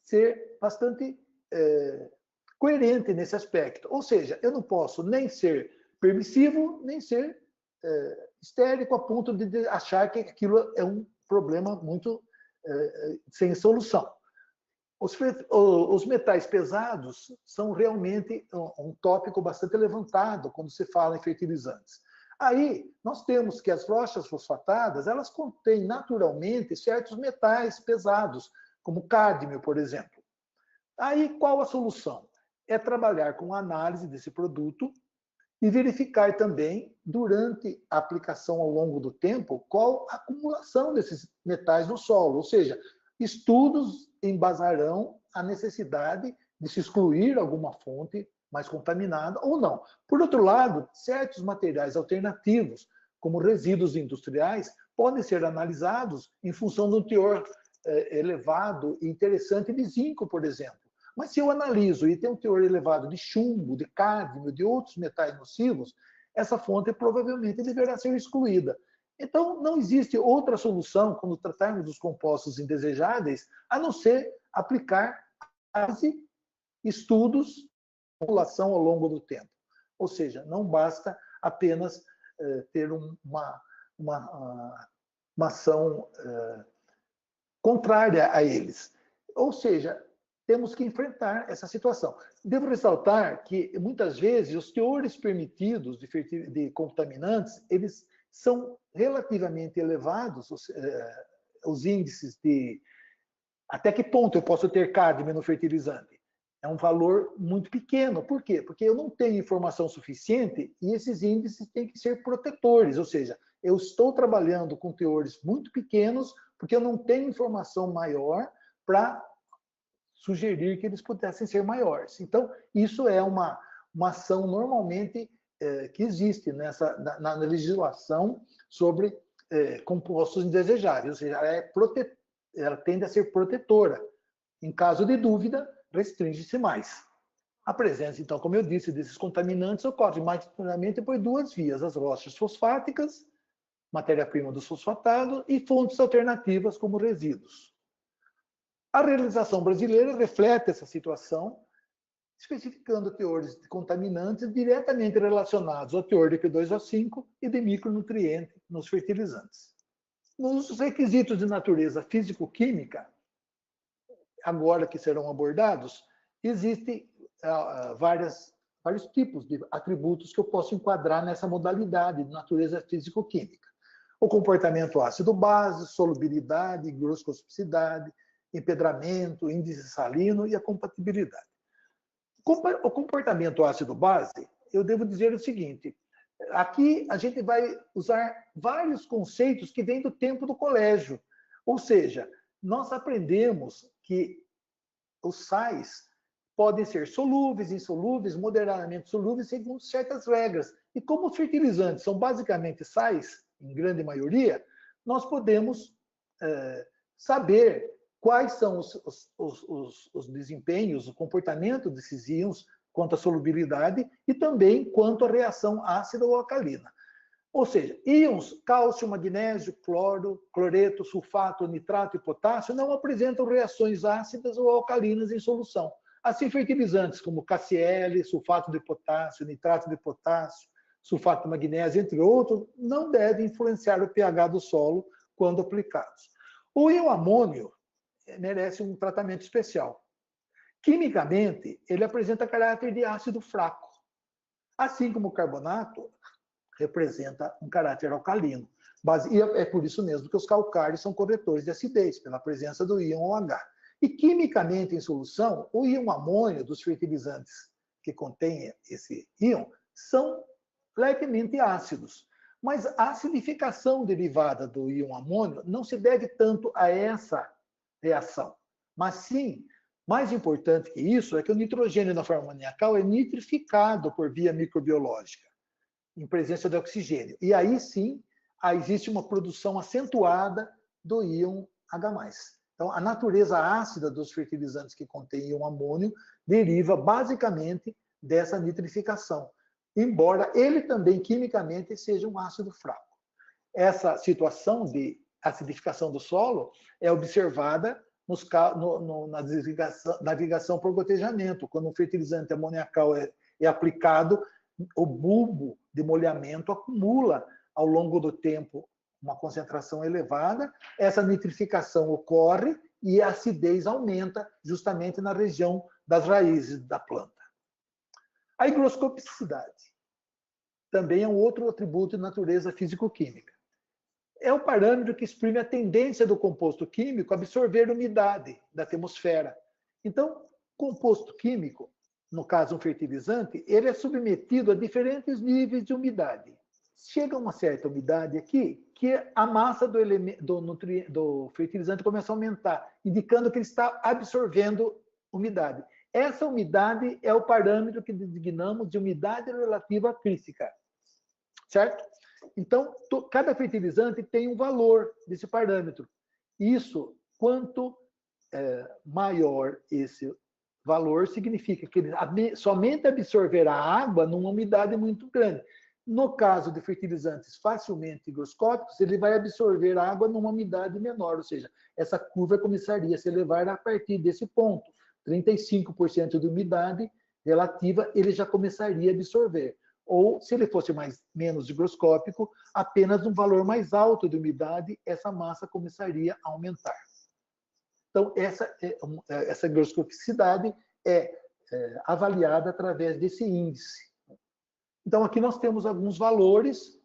ser bastante coerente nesse aspecto. Ou seja, eu não posso nem ser permissivo, nem ser histérico a ponto de achar que aquilo é um problema muito sem solução. Os metais pesados são realmente um tópico bastante levantado quando se fala em fertilizantes. Aí, nós temos que as rochas fosfatadas, elas contêm naturalmente certos metais pesados, como cádmio, por exemplo. Aí, qual a solução? É trabalhar com a análise desse produto e verificar também, durante a aplicação ao longo do tempo, qual a acumulação desses metais no solo. Ou seja, estudos embasarão a necessidade de se excluir alguma fonte mais contaminada ou não. Por outro lado, certos materiais alternativos, como resíduos industriais, podem ser analisados em função de um teor elevado e interessante de zinco, por exemplo. Mas se eu analiso e tem um teor elevado de chumbo, de cádmio, de outros metais nocivos, essa fonte provavelmente deverá ser excluída. Então, não existe outra solução, quando tratarmos dos compostos indesejáveis, a não ser aplicar estudos de população ao longo do tempo. Ou seja, não basta apenas ter uma ação contrária a eles. Ou seja, temos que enfrentar essa situação. Devo ressaltar que, muitas vezes, os teores permitidos de contaminantes, eles são relativamente elevados, os índices de... Até que ponto eu posso ter cádmio no fertilizante? É um valor muito pequeno. Por quê? Porque eu não tenho informação suficiente e esses índices têm que ser protetores, ou seja, eu estou trabalhando com teores muito pequenos porque eu não tenho informação maior para sugerir que eles pudessem ser maiores. Então, isso é uma ação normalmente que existe na legislação sobre compostos indesejáveis, ou seja, ela tende a ser protetora. Em caso de dúvida, restringe-se mais. A presença, então, como eu disse, desses contaminantes ocorre majoritariamente por duas vias: as rochas fosfáticas, matéria-prima do fosfatado, e fontes alternativas como resíduos. A legislação brasileira reflete essa situação, especificando teores de contaminantes diretamente relacionados ao teor de P2O5 e de micronutriente nos fertilizantes. Nos requisitos de natureza físico-química, agora que serão abordados, existem vários tipos de atributos que eu posso enquadrar nessa modalidade de natureza físico-química. O comportamento ácido-base, solubilidade, higroscopicidade, empedramento, índice salino e a compatibilidade. O comportamento ácido-base, eu devo dizer o seguinte: aqui a gente vai usar vários conceitos que vêm do tempo do colégio. Ou seja, nós aprendemos que os sais podem ser solúveis, insolúveis, moderadamente solúveis, segundo certas regras. E como os fertilizantes são basicamente sais, em grande maioria, nós podemos saber quais são os desempenhos, o comportamento desses íons quanto à solubilidade e também quanto à reação ácida ou alcalina. Ou seja, íons cálcio, magnésio, cloro, cloreto, sulfato, nitrato e potássio não apresentam reações ácidas ou alcalinas em solução. Assim, fertilizantes como KCl, sulfato de potássio, nitrato de potássio, sulfato de magnésio, entre outros, não devem influenciar o pH do solo quando aplicados. O íon amônio merece um tratamento especial. Quimicamente, ele apresenta caráter de ácido fraco, assim como o carbonato representa um caráter alcalino. E é por isso mesmo que os calcários são corretores de acidez, pela presença do íon OH. E quimicamente em solução, o íon amônio dos fertilizantes que contêm esse íon são levemente ácidos. Mas a acidificação derivada do íon amônio não se deve tanto a essa reação, mas sim, mais importante que isso, é que o nitrogênio na forma amoniacal é nitrificado por via microbiológica, em presença de oxigênio. E aí sim, existe uma produção acentuada do íon H+. Então, a natureza ácida dos fertilizantes que contêm íon amônio deriva basicamente dessa nitrificação, embora ele também quimicamente seja um ácido fraco. Essa situação de acidificação do solo é observada na navegação por gotejamento. Quando um fertilizante amoniacal é aplicado, o bulbo de molhamento acumula ao longo do tempo uma concentração elevada, essa nitrificação ocorre e a acidez aumenta justamente na região das raízes da planta. A higroscopicidade também é um outro atributo de natureza físico-química. É o parâmetro que exprime a tendência do composto químico a absorver umidade da atmosfera. Então, composto químico, no caso um fertilizante, ele é submetido a diferentes níveis de umidade. Chega a uma certa umidade aqui, que a massa do fertilizante começa a aumentar, indicando que ele está absorvendo umidade. Essa umidade é o parâmetro que designamos de umidade relativa crítica, certo? Então, cada fertilizante tem um valor desse parâmetro. Isso, quanto maior esse valor, significa que ele somente absorverá água numa umidade muito grande. No caso de fertilizantes facilmente higroscópicos, ele vai absorver água numa umidade menor, ou seja, essa curva começaria a se elevar a partir desse ponto. 35% de umidade relativa, ele já começaria a absorver. Ou, se ele fosse menos higroscópico, apenas um valor mais alto de umidade, essa massa começaria a aumentar. Então, essa higroscopicidade é avaliada através desse índice. Então, aqui nós temos alguns valores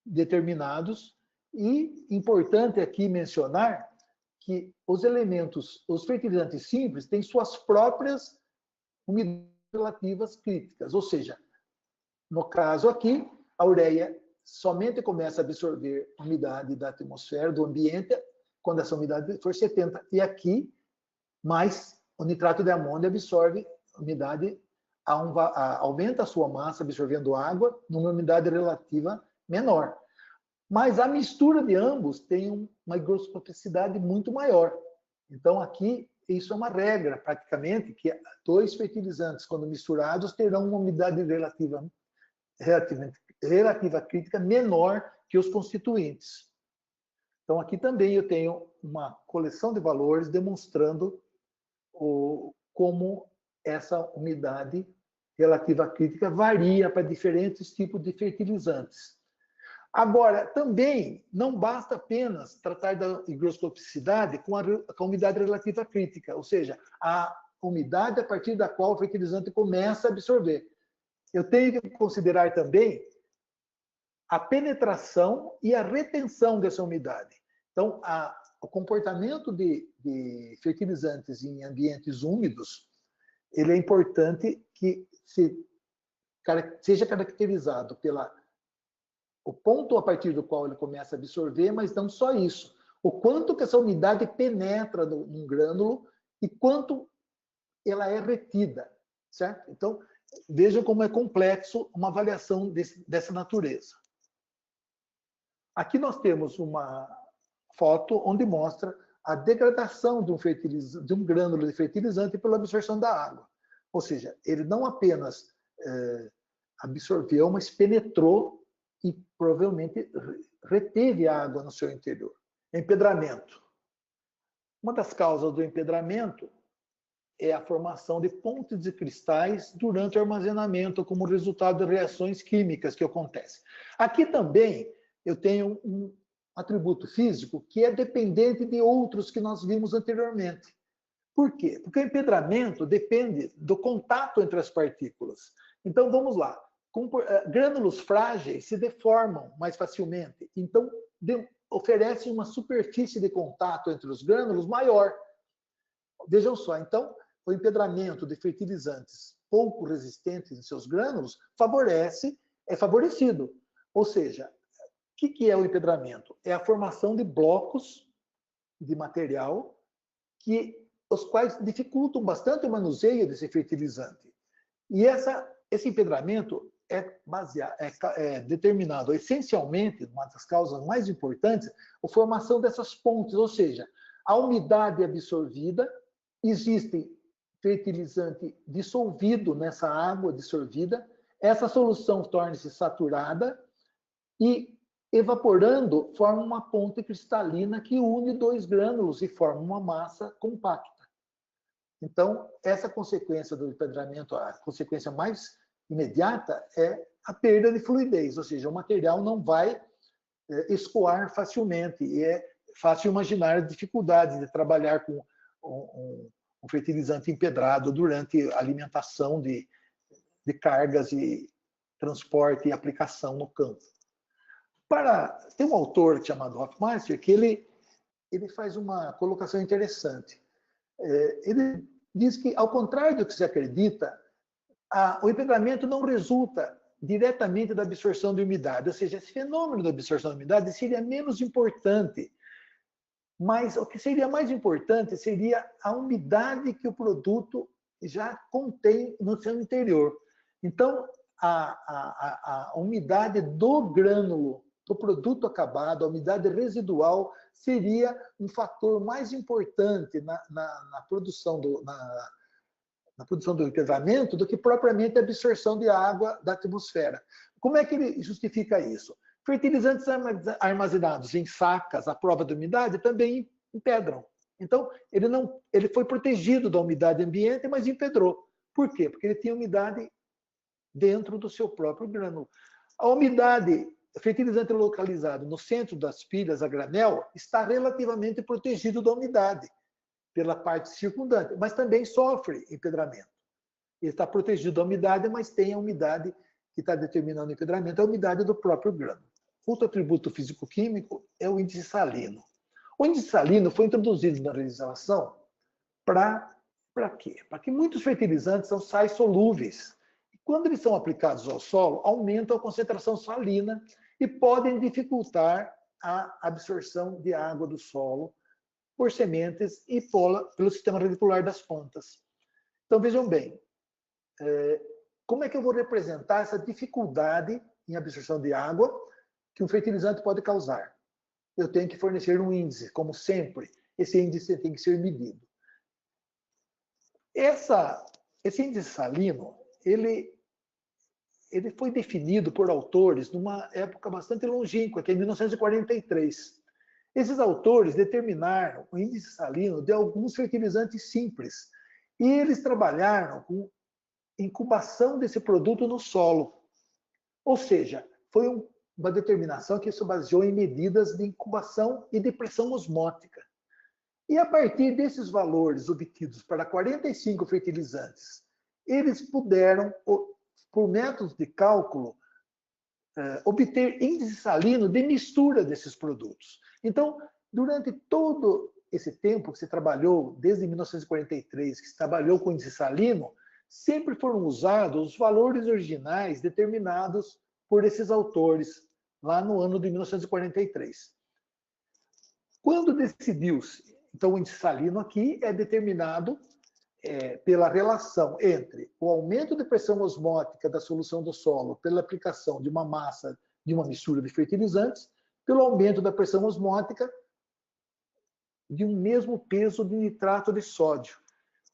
determinados, e importante aqui mencionar que os fertilizantes simples têm suas próprias umidades relativas críticas, ou seja, no caso aqui, a ureia somente começa a absorver umidade da atmosfera, do ambiente, quando essa umidade for 70. E aqui, mais o nitrato de amônio absorve umidade, aumenta a sua massa absorvendo água numa umidade relativa menor. Mas a mistura de ambos tem uma higroscopicidade muito maior. Então, aqui, isso é uma regra, praticamente, que dois fertilizantes, quando misturados, terão uma umidade relativa crítica menor que os constituintes. Então, aqui também eu tenho uma coleção de valores demonstrando como essa umidade relativa crítica varia para diferentes tipos de fertilizantes. Agora, também não basta apenas tratar da higroscopicidade com a umidade relativa crítica, ou seja, a umidade a partir da qual o fertilizante começa a absorver. Eu tenho que considerar também a penetração e a retenção dessa umidade. Então, o comportamento de fertilizantes em ambientes úmidos, ele é importante que seja caracterizado o ponto a partir do qual ele começa a absorver, mas não só isso. O quanto que essa umidade penetra num grânulo e quanto ela é retida, certo? Então, vejam como é complexo uma avaliação dessa natureza. Aqui nós temos uma foto onde mostra a degradação de um grânulo de fertilizante pela absorção da água. Ou seja, ele não apenas absorveu, mas penetrou e provavelmente reteve a água no seu interior. Empedramento. Uma das causas do empedramento é a formação de pontes de cristais durante o armazenamento, como resultado de reações químicas que acontecem. Aqui também eu tenho um atributo físico que é dependente de outros que nós vimos anteriormente. Por quê? Porque o empedramento depende do contato entre as partículas. Então, vamos lá. Grânulos frágeis se deformam mais facilmente. Então, oferecem uma superfície de contato entre os grânulos maior. vejam só, então, o empedramento de fertilizantes pouco resistentes em seus grânulos é favorecido. Ou seja, o que é o empedramento? É a formação de blocos de material os quais dificultam bastante o manuseio desse fertilizante. E esse empedramento é determinado essencialmente, uma das causas mais importantes, a formação dessas pontes, ou seja, a umidade absorvida, existe fertilizante dissolvido nessa água dissolvida, essa solução torna-se saturada e, evaporando, forma uma ponte cristalina que une dois grânulos e forma uma massa compacta. Então, essa consequência do empedramento, a consequência mais imediata é a perda de fluidez, ou seja, o material não vai escoar facilmente. E é fácil imaginar a dificuldade de trabalhar com um fertilizante empedrado durante a alimentação de cargas e transporte e aplicação no campo. Tem um autor chamado Hofmeister que ele faz uma colocação interessante. Ele diz que, ao contrário do que se acredita, o empedramento não resulta diretamente da absorção de umidade, ou seja, esse fenômeno da absorção de umidade seria menos importante, mas o que seria mais importante seria a umidade que o produto já contém no seu interior. Então, a umidade do grânulo, do produto acabado, a umidade residual, seria um fator mais importante na produção do empedramento do que propriamente a absorção de água da atmosfera. Como é que ele justifica isso? Fertilizantes armazenados em sacas à prova de umidade também empedram. Então, ele foi protegido da umidade ambiente, mas empedrou. Por quê? Porque ele tinha umidade dentro do seu próprio grânulo. A umidade, fertilizante localizado no centro das pilhas a granel, está relativamente protegido da umidade pela parte circundante, mas também sofre empedramento. Ele está protegido da umidade, mas tem a umidade que está determinando o empedramento, a umidade do próprio grânulo. Outro atributo físico-químico é o índice salino. O índice salino foi introduzido na legislação para quê? Para que muitos fertilizantes são sais solúveis. E quando eles são aplicados ao solo, aumentam a concentração salina e podem dificultar a absorção de água do solo por sementes e pelo sistema radicular das plantas. Então, vejam bem, como é que eu vou representar essa dificuldade em absorção de água que um fertilizante pode causar? Eu tenho que fornecer um índice, como sempre. Esse índice tem que ser medido. Esse índice salino, ele foi definido por autores numa época bastante longínqua, que é em 1943. Esses autores determinaram o índice salino de alguns fertilizantes simples. E eles trabalharam com incubação desse produto no solo. Ou seja, foi uma determinação que se baseou em medidas de incubação e de pressão osmótica. E a partir desses valores obtidos para 45 fertilizantes, eles puderam, por métodos de cálculo, obter índice salino de mistura desses produtos. Então, durante todo esse tempo que se trabalhou, desde 1943, que se trabalhou com índice salino, sempre foram usados os valores originais determinados por esses autores, lá no ano de 1943. Quando decidiu-se, então o índice salino aqui é determinado pela relação entre o aumento de pressão osmótica da solução do solo pela aplicação de uma massa de uma mistura de fertilizantes, pelo aumento da pressão osmótica de um mesmo peso de nitrato de sódio.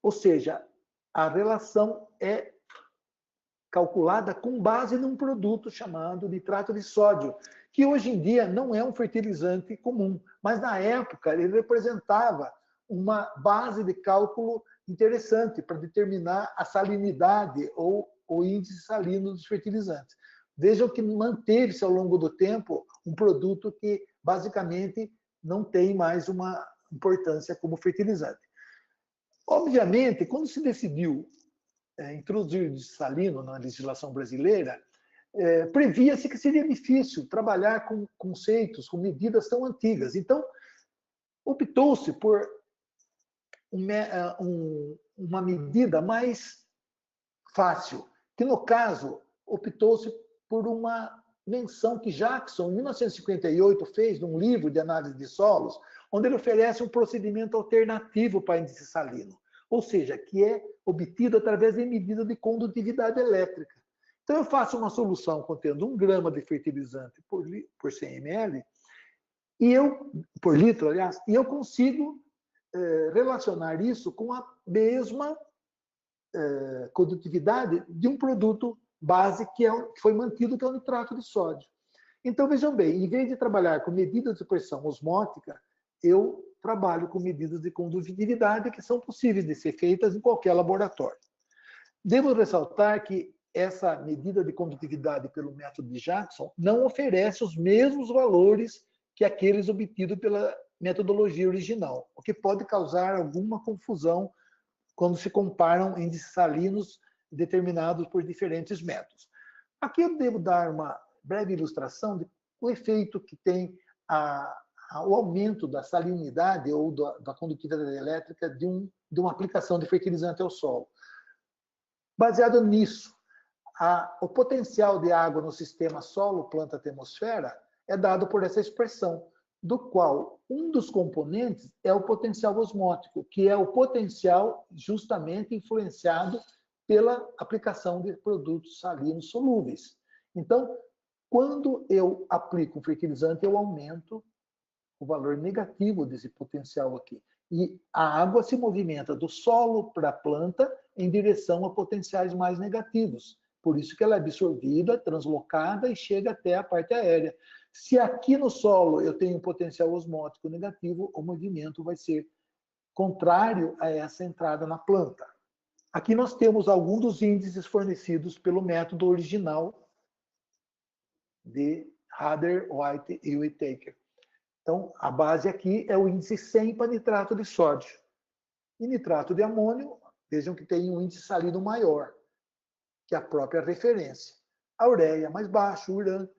Ou seja, a relação é calculada com base num produto chamado nitrato de sódio, que hoje em dia não é um fertilizante comum, mas na época ele representava uma base de cálculo interessante para determinar a salinidade ou o índice salino dos fertilizantes. Vejam que manteve-se ao longo do tempo um produto que basicamente não tem mais uma importância como fertilizante. Obviamente, quando se decidiu introduzir o índice salino na legislação brasileira, previa-se que seria difícil trabalhar com conceitos, com medidas tão antigas. Então, optou-se por uma medida mais fácil, que no caso optou-se por uma menção que Jackson, em 1958, fez num livro de análise de solos, onde ele oferece um procedimento alternativo para índice salino, ou seja, que é obtido através de medida de condutividade elétrica. Então, eu faço uma solução contendo 1 grama de fertilizante por 100 ml, por litro, aliás, e eu consigo relacionar isso com a mesma condutividade de um produto base que foi mantido, que é o nitrato de sódio. Então, vejam bem, em vez de trabalhar com medidas de pressão osmótica, eu trabalho com medidas de condutividade que são possíveis de ser feitas em qualquer laboratório. Devo ressaltar que essa medida de condutividade pelo método de Jackson não oferece os mesmos valores que aqueles obtidos pela metodologia original, o que pode causar alguma confusão quando se comparam índices salinos determinados por diferentes métodos. Aqui eu devo dar uma breve ilustração do efeito que tem o aumento da salinidade ou da condutividade elétrica de uma aplicação de fertilizante ao solo. Baseado nisso, o potencial de água no sistema solo-planta-atmosfera é dado por essa expressão, do qual um dos componentes é o potencial osmótico, que é o potencial justamente influenciado pela aplicação de produtos salinos solúveis. Então, quando eu aplico um fertilizante, eu aumento o valor negativo desse potencial aqui. E a água se movimenta do solo para a planta em direção a potenciais mais negativos. Por isso que ela é absorvida, translocada e chega até a parte aérea. Se aqui no solo eu tenho um potencial osmótico negativo, o movimento vai ser contrário a essa entrada na planta. Aqui nós temos alguns dos índices fornecidos pelo método original de Hader, White e Whittaker. Então, a base aqui é o índice 100 para nitrato de sódio. E nitrato de amônio, vejam que tem um índice salino maior, que é a própria referência. A ureia mais baixo, o urânio.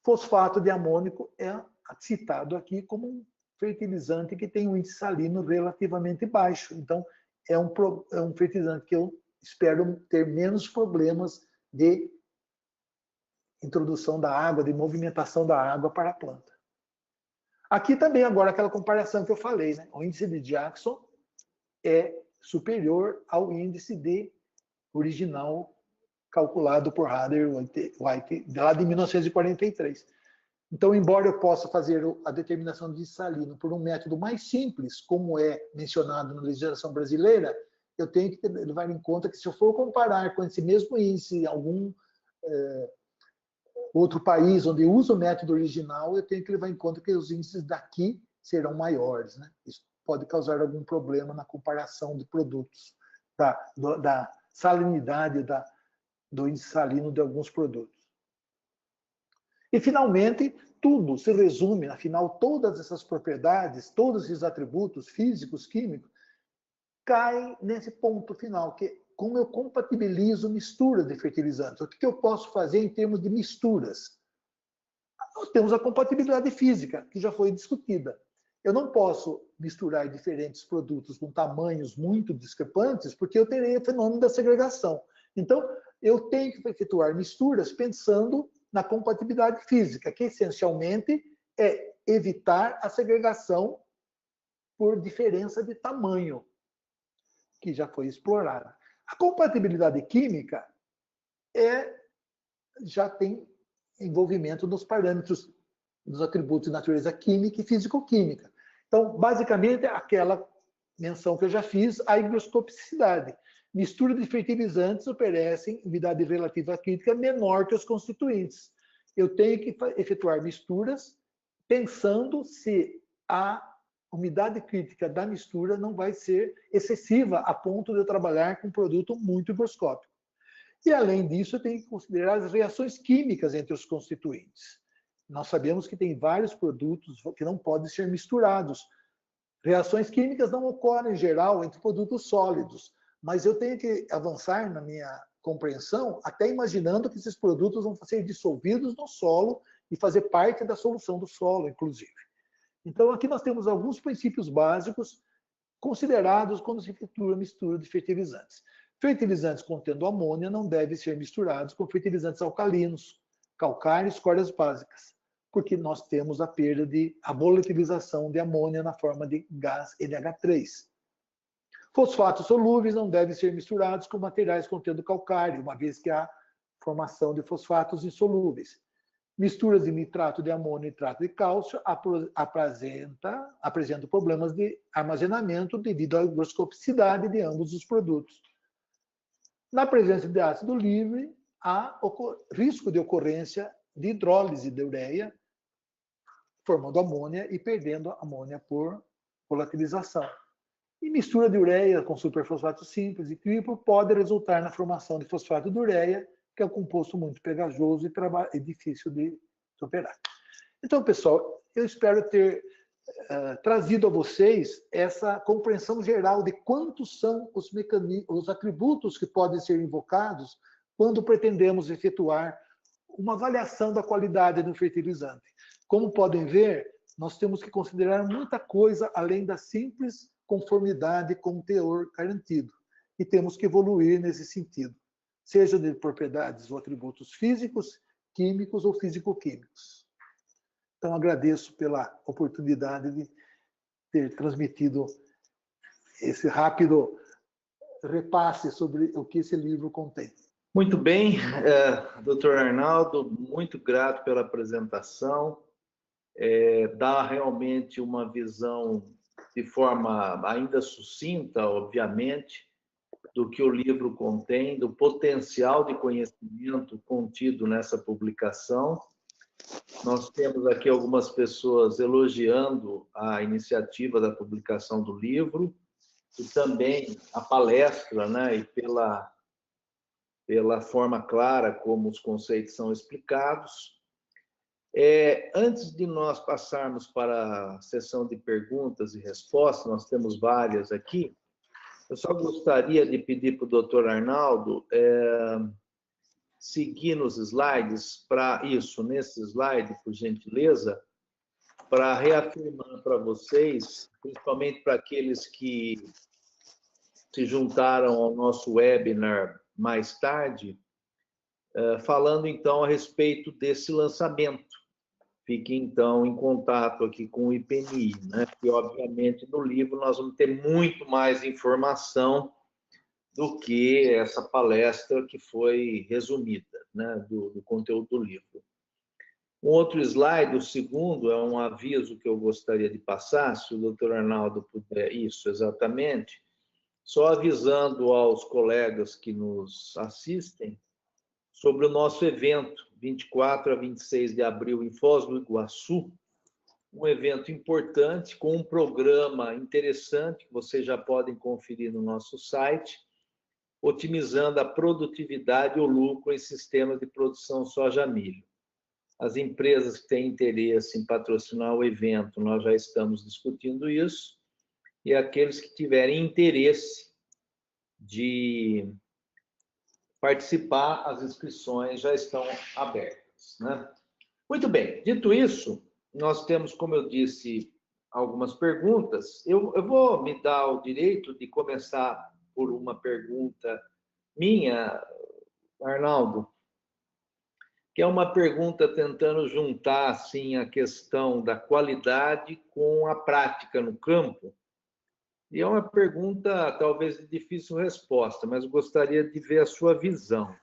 Fosfato de amônico é citado aqui como um fertilizante que tem um índice salino relativamente baixo. Então, é um fertilizante que eu espero ter menos problemas de introdução da água, de movimentação da água para a planta. Aqui também, agora, aquela comparação que eu falei, né? O índice de Jackson é superior ao índice de original calculado por Hader White, lá de 1943. Então, embora eu possa fazer a determinação de salino por um método mais simples, como é mencionado na legislação brasileira, eu tenho que levar em conta que, se eu for comparar com esse mesmo índice em algum outro país onde usa o método original, eu tenho que levar em conta que os índices daqui serão maiores, né? Isso pode causar algum problema na comparação de produtos, da salinidade, do índice salino de alguns produtos. E, finalmente, tudo se resume, afinal, todas essas propriedades, todos esses atributos físicos, químicos, caem nesse ponto final, que é como eu compatibilizo misturas de fertilizantes. O que eu posso fazer em termos de misturas? Nós temos a compatibilidade física, que já foi discutida. Eu não posso misturar diferentes produtos com tamanhos muito discrepantes, porque eu terei o fenômeno da segregação. Então, eu tenho que efetuar misturas pensando na compatibilidade física, que essencialmente é evitar a segregação por diferença de tamanho, que já foi explorada. A compatibilidade química já tem envolvimento nos parâmetros dos atributos de natureza química e físico-química. Então, basicamente, aquela menção que eu já fiz, a higrostopicidade. Mistura de fertilizantes oferecem umidade relativa crítica menor que os constituintes. Eu tenho que efetuar misturas pensando se a umidade crítica da mistura não vai ser excessiva a ponto de eu trabalhar com um produto muito higroscópico. E, além disso, eu tenho que considerar as reações químicas entre os constituintes. Nós sabemos que tem vários produtos que não podem ser misturados. Reações químicas não ocorrem, em geral, entre produtos sólidos, mas eu tenho que avançar na minha compreensão até imaginando que esses produtos vão ser dissolvidos no solo e fazer parte da solução do solo, inclusive. Então, aqui nós temos alguns princípios básicos considerados quando se efetua a mistura de fertilizantes. Fertilizantes contendo amônia não devem ser misturados com fertilizantes alcalinos, calcários, cordas básicas, porque nós temos a perda a volatilização de amônia na forma de gás NH3. Fosfatos solúveis não devem ser misturados com materiais contendo calcário, uma vez que há formação de fosfatos insolúveis. Misturas de nitrato de amônio e nitrato de cálcio apresentam problemas de armazenamento devido à higroscopicidade de ambos os produtos. Na presença de ácido livre, há risco de ocorrência de hidrólise de ureia, formando amônia e perdendo a amônia por volatilização. E mistura de ureia com superfosfato simples e triplo pode resultar na formação de fosfato de ureia, que é um composto muito pegajoso e difícil de superar. Então, pessoal, eu espero ter trazido a vocês essa compreensão geral de quantos são os atributos que podem ser invocados quando pretendemos efetuar uma avaliação da qualidade do fertilizante. Como podem ver, nós temos que considerar muita coisa além da simples conformidade com o teor garantido. E temos que evoluir nesse sentido, seja de propriedades ou atributos físicos, químicos ou físico-químicos. Então, agradeço pela oportunidade de ter transmitido esse rápido repasse sobre o que esse livro contém. Muito bem, Dr. Arnaldo, muito grato pela apresentação. Dá realmente uma visão de forma ainda sucinta, obviamente, do que o livro contém, do potencial de conhecimento contido nessa publicação. Nós temos aqui algumas pessoas elogiando a iniciativa da publicação do livro e também a palestra, né, e pela forma clara como os conceitos são explicados. Antes de nós passarmos para a sessão de perguntas e respostas, nós temos várias aqui, eu só gostaria de pedir para o doutor Arnaldo seguir nos slides, nesse slide, por gentileza, para reafirmar para vocês, principalmente para aqueles que se juntaram ao nosso webinar mais tarde, falando então a respeito desse lançamento. Fique então em contato aqui com o IPNI, né? Que obviamente no livro nós vamos ter muito mais informação do que essa palestra que foi resumida, né, do conteúdo do livro. Um outro slide, o segundo, é um aviso que eu gostaria de passar, se o doutor Arnaldo puder, isso, exatamente, só avisando aos colegas que nos assistem sobre o nosso evento, 24 a 26 de abril, em Foz do Iguaçu, um evento importante, com um programa interessante, que vocês já podem conferir no nosso site, otimizando a produtividade e o lucro em sistemas de produção soja-milho. As empresas que têm interesse em patrocinar o evento, nós já estamos discutindo isso, e aqueles que tiverem interesse de participar, as inscrições já estão abertas, né? Muito bem, dito isso, nós temos, como eu disse, algumas perguntas. Eu vou me dar o direito de começar por uma pergunta minha, Arnaldo, que é uma pergunta tentando juntar assim, a questão da qualidade com a prática no campo. E é uma pergunta, talvez, de difícil resposta, mas gostaria de ver a sua visão.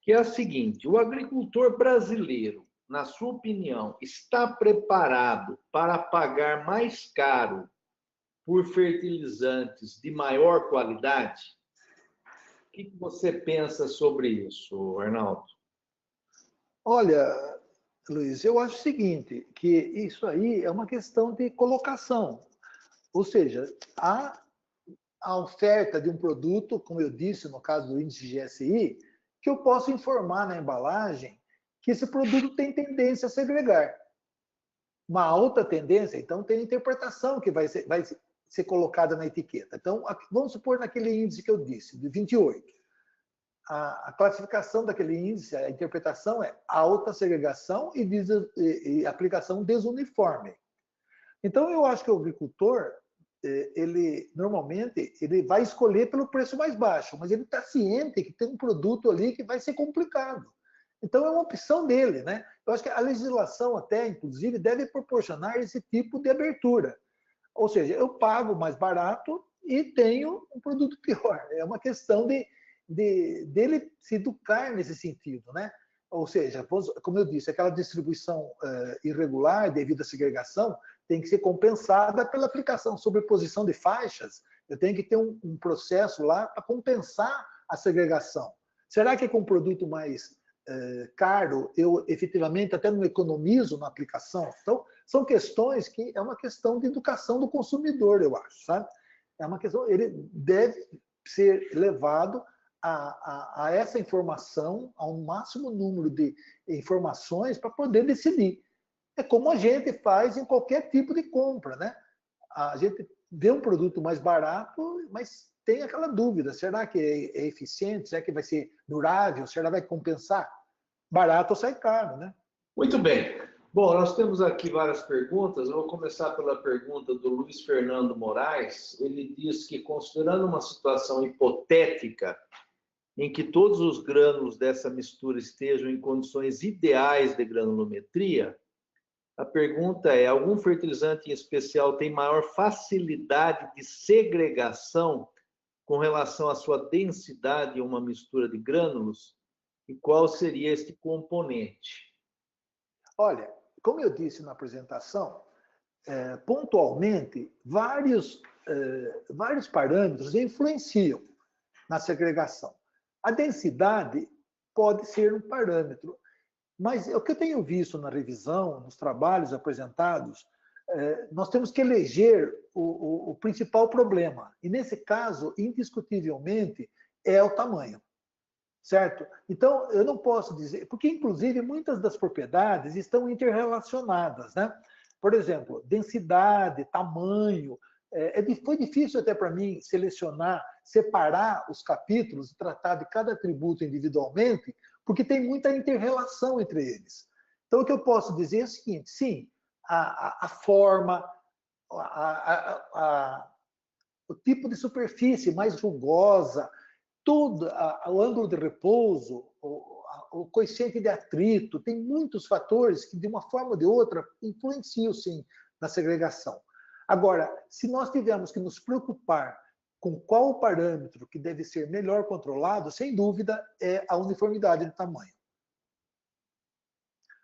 Que é a seguinte: o agricultor brasileiro, na sua opinião, está preparado para pagar mais caro por fertilizantes de maior qualidade? O que você pensa sobre isso, Arnaldo? Olha, Luiz, eu acho o seguinte, que isso aí é uma questão de colocação. Ou seja, a oferta de um produto, como eu disse, no caso do índice GSI, que eu posso informar na embalagem que esse produto tem tendência a segregar. Uma alta tendência, então tem interpretação que vai ser colocada na etiqueta. Então, vamos supor naquele índice que eu disse, de 28. A classificação daquele índice, a interpretação é alta segregação e aplicação desuniforme. Então, eu acho que o agricultor ele normalmente ele vai escolher pelo preço mais baixo, mas ele está ciente que tem um produto ali que vai ser complicado. Então, é uma opção dele, né? Eu acho que a legislação até, inclusive, deve proporcionar esse tipo de abertura. Ou seja, eu pago mais barato e tenho um produto pior. É uma questão dele se educar nesse sentido, né? Ou seja, como eu disse, aquela distribuição irregular devido à segregação tem que ser compensada pela aplicação, sobreposição de faixas. Eu tenho que ter um processo lá para compensar a segregação. Será que com um produto mais caro, eu efetivamente até não economizo na aplicação? Então, são questões que é uma questão de educação do consumidor, eu acho, sabe? É uma questão, ele deve ser levado a essa informação, a um máximo número de informações para poder decidir. É como a gente faz em qualquer tipo de compra, né? A gente vê um produto mais barato, mas tem aquela dúvida, será que é eficiente? Será que vai ser durável? Será que vai compensar? Barato ou sai caro, né? Muito bem. Bom, nós temos aqui várias perguntas. Eu vou começar pela pergunta do Luiz Fernando Moraes. Ele diz que, considerando uma situação hipotética em que todos os grânulos dessa mistura estejam em condições ideais de granulometria, a pergunta é: algum fertilizante em especial tem maior facilidade de segregação com relação à sua densidade em uma mistura de grânulos? E qual seria este componente? Olha, como eu disse na apresentação, pontualmente, vários parâmetros influenciam na segregação. A densidade pode ser um parâmetro, mas o que eu tenho visto na revisão, nos trabalhos apresentados, nós temos que eleger o principal problema. E, nesse caso, indiscutivelmente, é o tamanho. Certo? Então, eu não posso dizer... Porque, inclusive, muitas das propriedades estão interrelacionadas, né? Por exemplo, densidade, tamanho. Foi difícil até para mim selecionar, separar os capítulos e tratar de cada atributo individualmente, porque tem muita interrelação entre eles. Então, o que eu posso dizer é o seguinte: sim, a forma, o tipo de superfície mais rugosa, tudo, o ângulo de repouso, o coeficiente de atrito, tem muitos fatores que, de uma forma ou de outra, influenciam, sim, na segregação. Agora, se nós tivermos que nos preocupar com qual o parâmetro que deve ser melhor controlado, sem dúvida, é a uniformidade de tamanho.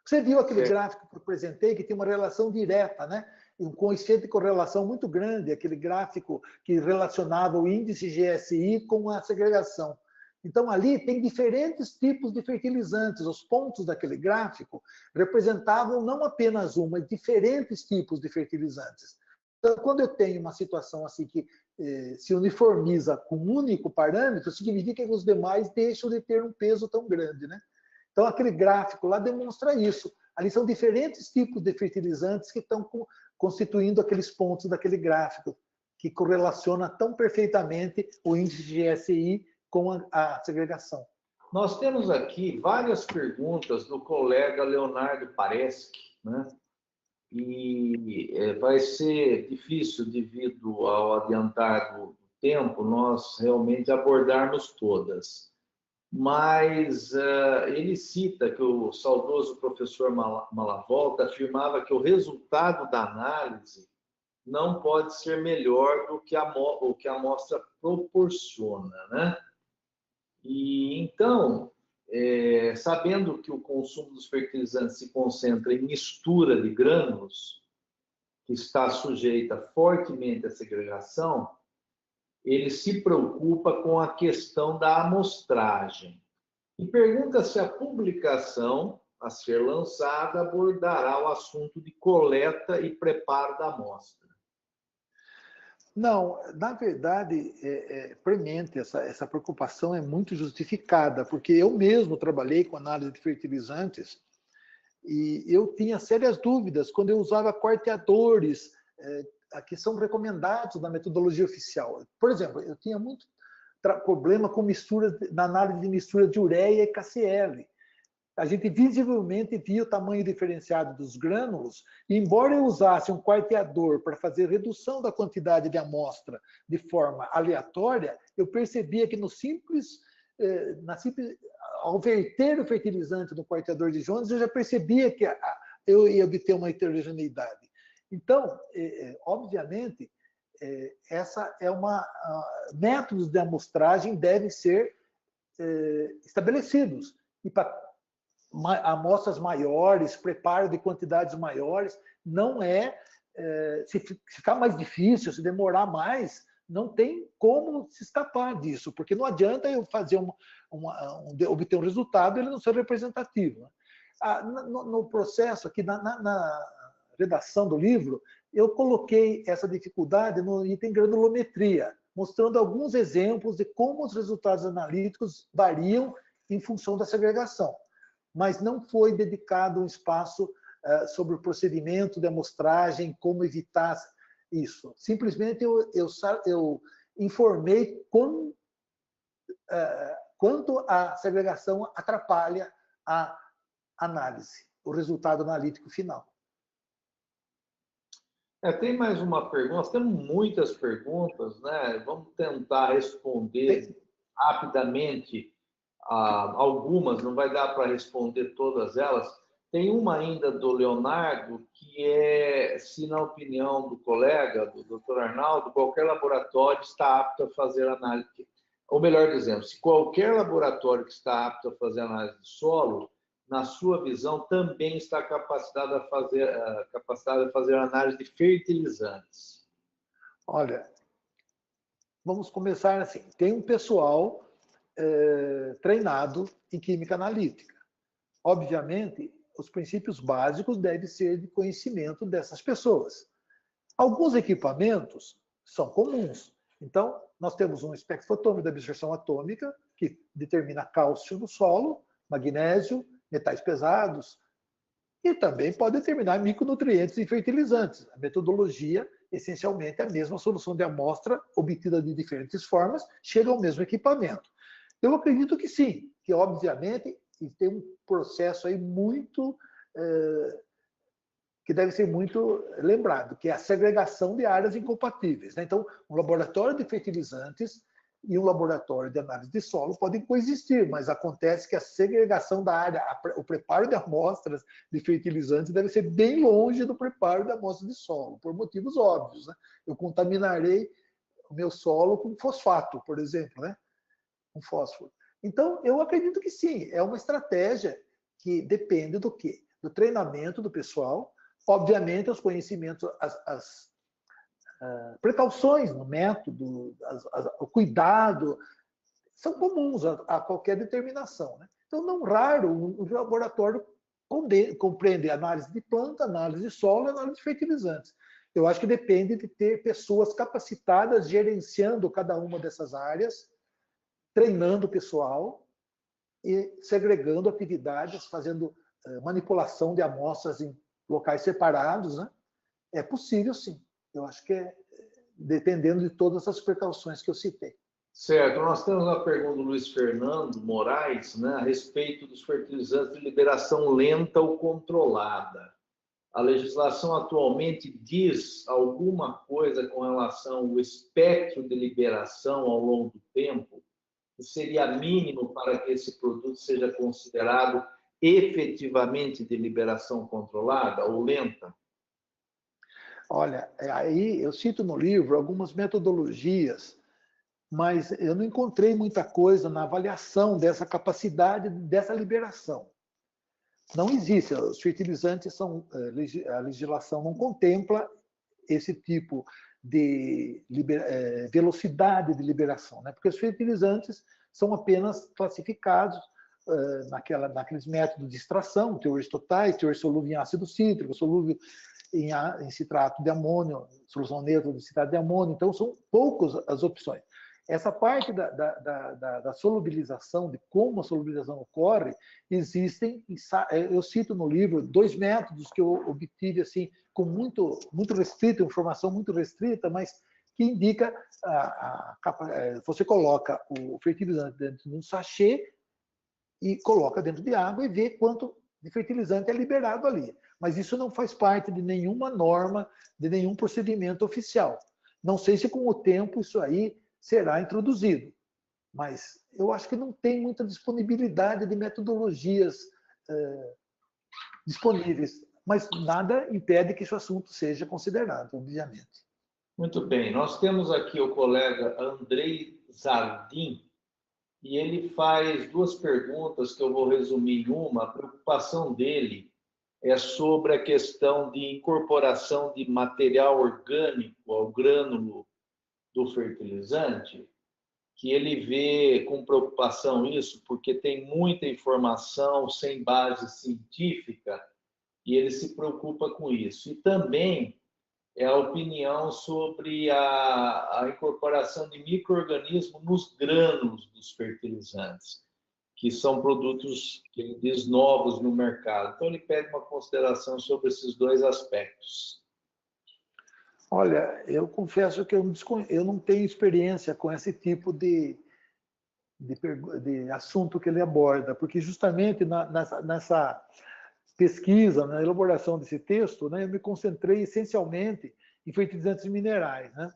Você viu aquele gráfico que eu apresentei, que tem uma relação direta, né? Um coeficiente de correlação muito grande, aquele gráfico que relacionava o índice GSI com a segregação. Então, ali tem diferentes tipos de fertilizantes. Os pontos daquele gráfico representavam não apenas um, mas diferentes tipos de fertilizantes. Então, quando eu tenho uma situação assim que se uniformiza com um único parâmetro, significa que os demais deixam de ter um peso tão grande, né? Então, aquele gráfico lá demonstra isso. Ali são diferentes tipos de fertilizantes que estão constituindo aqueles pontos daquele gráfico, que correlaciona tão perfeitamente o índice de GSI com a segregação. Nós temos aqui várias perguntas do colega Leonardo Pareschi, né? E vai ser difícil, devido ao adiantar do tempo, nós realmente abordarmos todas. Mas ele cita que o saudoso professor Malavolta afirmava que o resultado da análise não pode ser melhor do que o que a amostra proporciona, né? E então, sabendo que o consumo dos fertilizantes se concentra em mistura de grânulos, que está sujeita fortemente à segregação, ele se preocupa com a questão da amostragem e pergunta se a publicação a ser lançada abordará o assunto de coleta e preparo da amostra. Não, na verdade, premente, essa preocupação é muito justificada, porque eu mesmo trabalhei com análise de fertilizantes e eu tinha sérias dúvidas quando eu usava quarteadores que são recomendados na metodologia oficial. Por exemplo, eu tinha muito problema com mistura, na análise de mistura de ureia e KCl. a gente visivelmente via o tamanho diferenciado dos grânulos, e embora eu usasse um quarteador para fazer redução da quantidade de amostra de forma aleatória, eu percebia que ao verter o fertilizante no quarteador de Jones, eu já percebia que eu ia obter uma heterogeneidade. Então, obviamente, essa é métodos de amostragem devem ser estabelecidos. E para amostras maiores, preparo de quantidades maiores, não se ficar mais difícil, se demorar mais, não tem como se escapar disso, porque não adianta eu fazer obter um resultado e ele não ser representativo. No processo aqui, na redação do livro, eu coloquei essa dificuldade no item granulometria, mostrando alguns exemplos de como os resultados analíticos variam em função da segregação. Mas não foi dedicado um espaço sobre o procedimento de amostragem, como evitar isso. Simplesmente eu informei quanto a segregação atrapalha a análise, o resultado analítico final. Tem mais uma pergunta, nós temos muitas perguntas, né? Vamos tentar responder rapidamente algumas, não vai dar para responder todas elas. Tem uma ainda do Leonardo, que é se, na opinião do colega, do Dr. Arnaldo, qualquer laboratório está apto a fazer análise, ou melhor dizendo, se qualquer laboratório que está apto a fazer análise de solo, na sua visão, também está capacitado a fazer análise de fertilizantes. Olha, vamos começar assim. Tem um pessoal treinado em química analítica. Obviamente, os princípios básicos devem ser de conhecimento dessas pessoas. Alguns equipamentos são comuns. Então, nós temos um espectrofotômetro de absorção atômica, que determina cálcio no solo, magnésio, metais pesados, e também pode determinar micronutrientes e fertilizantes. A metodologia, essencialmente, é a mesma solução de amostra, obtida de diferentes formas, chega ao mesmo equipamento. Eu acredito que sim, que obviamente tem um processo aí que deve ser muito lembrado, que é a segregação de áreas incompatíveis. Então, um laboratório de fertilizantes e um laboratório de análise de solo podem coexistir, mas acontece que a segregação da área, o preparo de amostras de fertilizantes deve ser bem longe do preparo de amostras de solo, por motivos óbvios. Eu contaminarei o meu solo com fosfato, por exemplo, com fósforo. Então, eu acredito que sim, é uma estratégia que depende do quê? Do treinamento do pessoal, obviamente os conhecimentos, as precauções no método, o cuidado, são comuns a qualquer determinação. Então, não raro, o laboratório compreende análise de planta, análise de solo e análise de fertilizantes. Eu acho que depende de ter pessoas capacitadas gerenciando cada uma dessas áreas, treinando o pessoal e segregando atividades, fazendo manipulação de amostras em locais separados. É possível, sim. Eu acho que dependendo de todas as precauções que eu citei. Certo. Nós temos a pergunta do Luiz Fernando Moraes, a respeito dos fertilizantes de liberação lenta ou controlada. A legislação atualmente diz alguma coisa com relação ao espectro de liberação ao longo do tempo, que seria mínimo para que esse produto seja considerado efetivamente de liberação controlada ou lenta? Olha, aí eu cito no livro algumas metodologias, mas eu não encontrei muita coisa na avaliação dessa capacidade, dessa liberação. Não existe, os fertilizantes a legislação não contempla esse tipo de velocidade de liberação, porque os fertilizantes são apenas classificados naqueles métodos de extração, teores totais, teor solúvel em ácido cítrico, solúvel em citrato de amônio, solução neutra de citrato de amônio, então são poucas as opções. Essa parte da solubilização, de como a solubilização ocorre, existem, eu cito no livro, 2 métodos que eu obtive assim, com muito restrito, informação muito restrita, mas que indica, você coloca o fertilizante dentro de um sachê, e coloca dentro de água e vê quanto de fertilizante é liberado ali. Mas isso não faz parte de nenhuma norma, de nenhum procedimento oficial. Não sei se com o tempo isso aí será introduzido, mas eu acho que não tem muita disponibilidade de metodologias disponíveis, mas nada impede que esse assunto seja considerado, obviamente. Muito bem, nós temos aqui o colega Andrei Zardim, e ele faz duas perguntas que eu vou resumir em uma. A preocupação dele é sobre a questão de incorporação de material orgânico ao grânulo do fertilizante, que ele vê com preocupação isso, porque tem muita informação sem base científica, e ele se preocupa com isso. E também é a opinião sobre a incorporação de micro-organismos nos grânulos dos fertilizantes, que são produtos, que ele diz, novos no mercado. Então, ele pede uma consideração sobre esses dois aspectos. Olha, eu confesso que eu não tenho experiência com esse tipo de assunto que ele aborda, porque justamente nessa pesquisa, na elaboração desse texto, né, eu me concentrei essencialmente em fertilizantes minerais, né?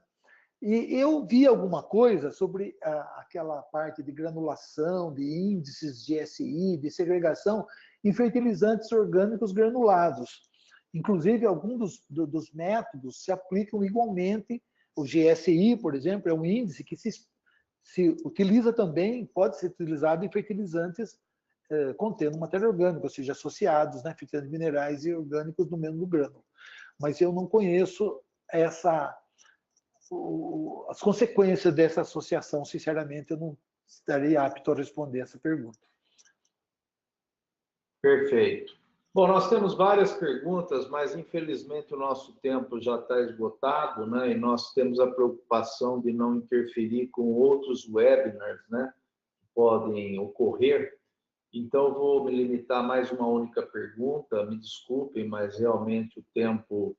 E eu vi alguma coisa sobre aquela parte de granulação, de índices de SI, de segregação em fertilizantes orgânicos granulados. Inclusive, alguns dos métodos se aplicam igualmente. O GSI, por exemplo, é um índice que se utiliza também, pode ser utilizado em fertilizantes contendo matéria orgânica, ou seja, associados, né, fertilizantes minerais e orgânicos no mesmo grânulo. Mas eu não conheço as consequências dessa associação, sinceramente, eu não estarei apto a responder essa pergunta. Perfeito. Bom, nós temos várias perguntas, mas infelizmente o nosso tempo já está esgotado, né? E nós temos a preocupação de não interferir com outros webinars, né, que podem ocorrer. Então, eu vou me limitar a mais uma única pergunta. Me desculpem, mas realmente o tempo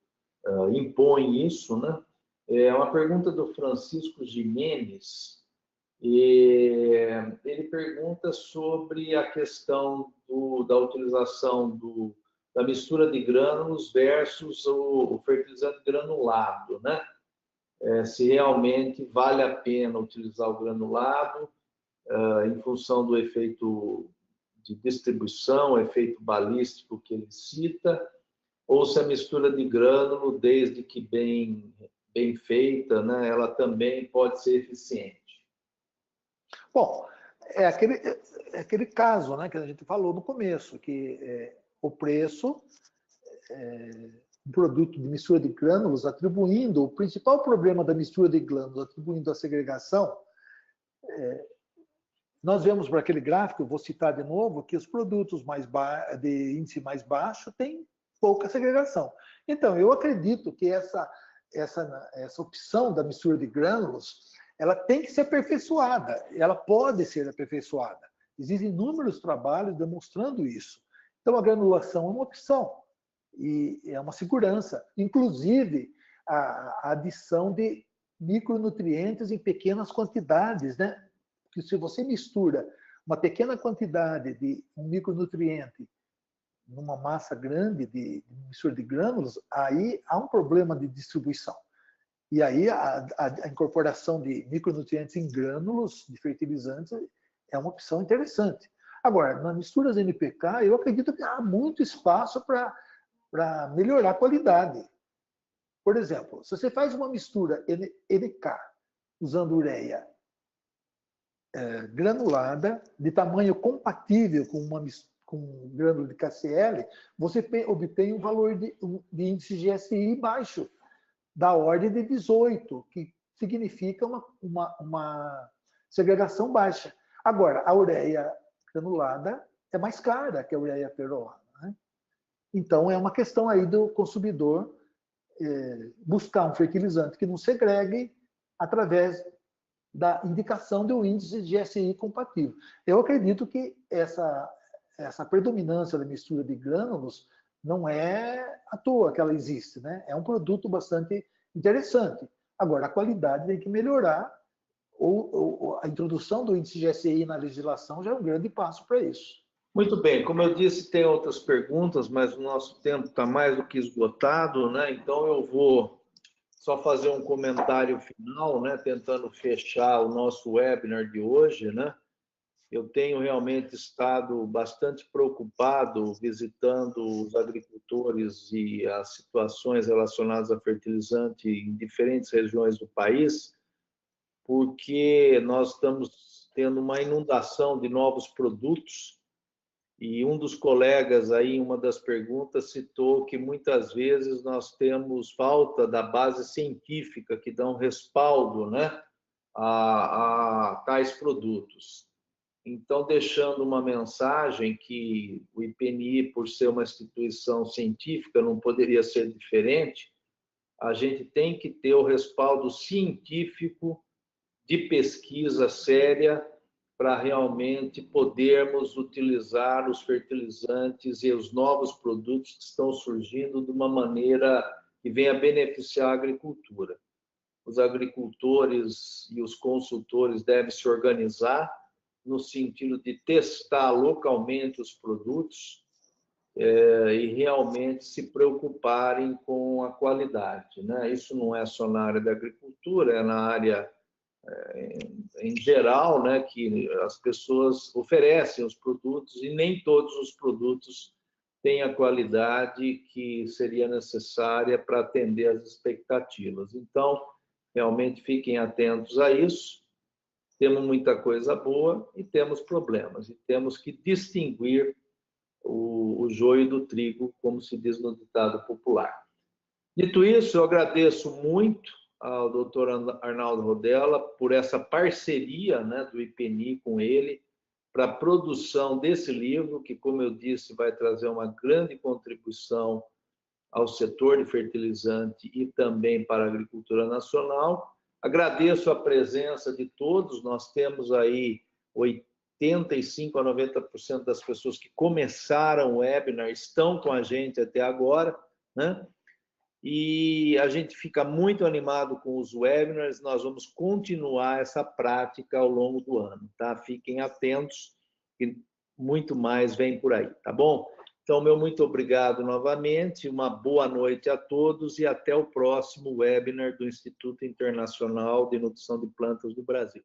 impõe isso, né? É uma pergunta do Francisco Jimenez. E ele pergunta sobre a questão da utilização da mistura de grânulos versus o fertilizante granulado, né? Se realmente vale a pena utilizar o granulado em função do efeito de distribuição, efeito balístico que ele cita, ou se a mistura de grânulo, desde que bem feita, né, ela também pode ser eficiente. Bom, é aquele caso, né, que a gente falou no começo, que o preço do produto de mistura de grânulos, atribuindo, o principal problema da mistura de grânulos, atribuindo a segregação, nós vemos por aquele gráfico, eu vou citar de novo, que os produtos de índice mais baixo têm pouca segregação. Então, eu acredito que essa opção da mistura de grânulos, ela tem que ser aperfeiçoada, ela pode ser aperfeiçoada. Existem inúmeros trabalhos demonstrando isso. Então, a granulação é uma opção e é uma segurança. Inclusive, a adição de micronutrientes em pequenas quantidades, né? Porque se você mistura uma pequena quantidade de um micronutriente numa massa grande de mistura de grânulos, aí há um problema de distribuição. E aí a incorporação de micronutrientes em grânulos de fertilizantes é uma opção interessante. Agora, nas misturas NPK, eu acredito que há muito espaço para melhorar a qualidade. Por exemplo, se você faz uma mistura NK usando ureia granulada, de tamanho compatível com um grânulo de KCl, você obtém um valor de índice GSI baixo, da ordem de 18, que significa uma segregação baixa. Agora, a ureia granulada é mais cara que a ureia perolada, né? Então, é uma questão aí do consumidor buscar um fertilizante que não segregue através da indicação de um índice de GSI compatível. Eu acredito que essa predominância da mistura de grânulos não é à toa que ela existe, né? É um produto bastante interessante. Agora, a qualidade tem que melhorar a introdução do índice GSI na legislação já é um grande passo para isso. Muito bem, como eu disse, tem outras perguntas, mas o nosso tempo está mais do que esgotado, né? Então eu vou só fazer um comentário final, né? Tentando fechar o nosso webinar de hoje, né? Eu tenho realmente estado bastante preocupado visitando os agricultores e as situações relacionadas a fertilizante em diferentes regiões do país, porque nós estamos tendo uma inundação de novos produtos. E um dos colegas aí, em uma das perguntas, citou que muitas vezes nós temos falta da base científica que dá um respaldo, né, a tais produtos. Então, deixando uma mensagem que o IPNI, por ser uma instituição científica, não poderia ser diferente, a gente tem que ter o respaldo científico de pesquisa séria para realmente podermos utilizar os fertilizantes e os novos produtos que estão surgindo de uma maneira que venha beneficiar a agricultura. Os agricultores e os consultores devem se organizar no sentido de testar localmente os produtos e realmente se preocuparem com a qualidade, né? Isso não é só na área da agricultura, é na área em geral, né, que as pessoas oferecem os produtos e nem todos os produtos têm a qualidade que seria necessária para atender às expectativas. Então, realmente fiquem atentos a isso. Temos muita coisa boa e temos problemas, e temos que distinguir o joio do trigo, como se diz no ditado popular. Dito isso, eu agradeço muito ao Dr. Arnaldo Rodella por essa parceria, né, do IPNI com ele para a produção desse livro, que, como eu disse, vai trazer uma grande contribuição ao setor de fertilizante e também para a agricultura nacional. Agradeço a presença de todos, nós temos aí 85% a 90% das pessoas que começaram o webinar estão com a gente até agora, né? E a gente fica muito animado com os webinars, nós vamos continuar essa prática ao longo do ano, tá? Fiquem atentos, que muito mais vem por aí, tá bom? Então, meu muito obrigado novamente, uma boa noite a todos e até o próximo webinar do Instituto Internacional de Nutrição de Plantas do Brasil.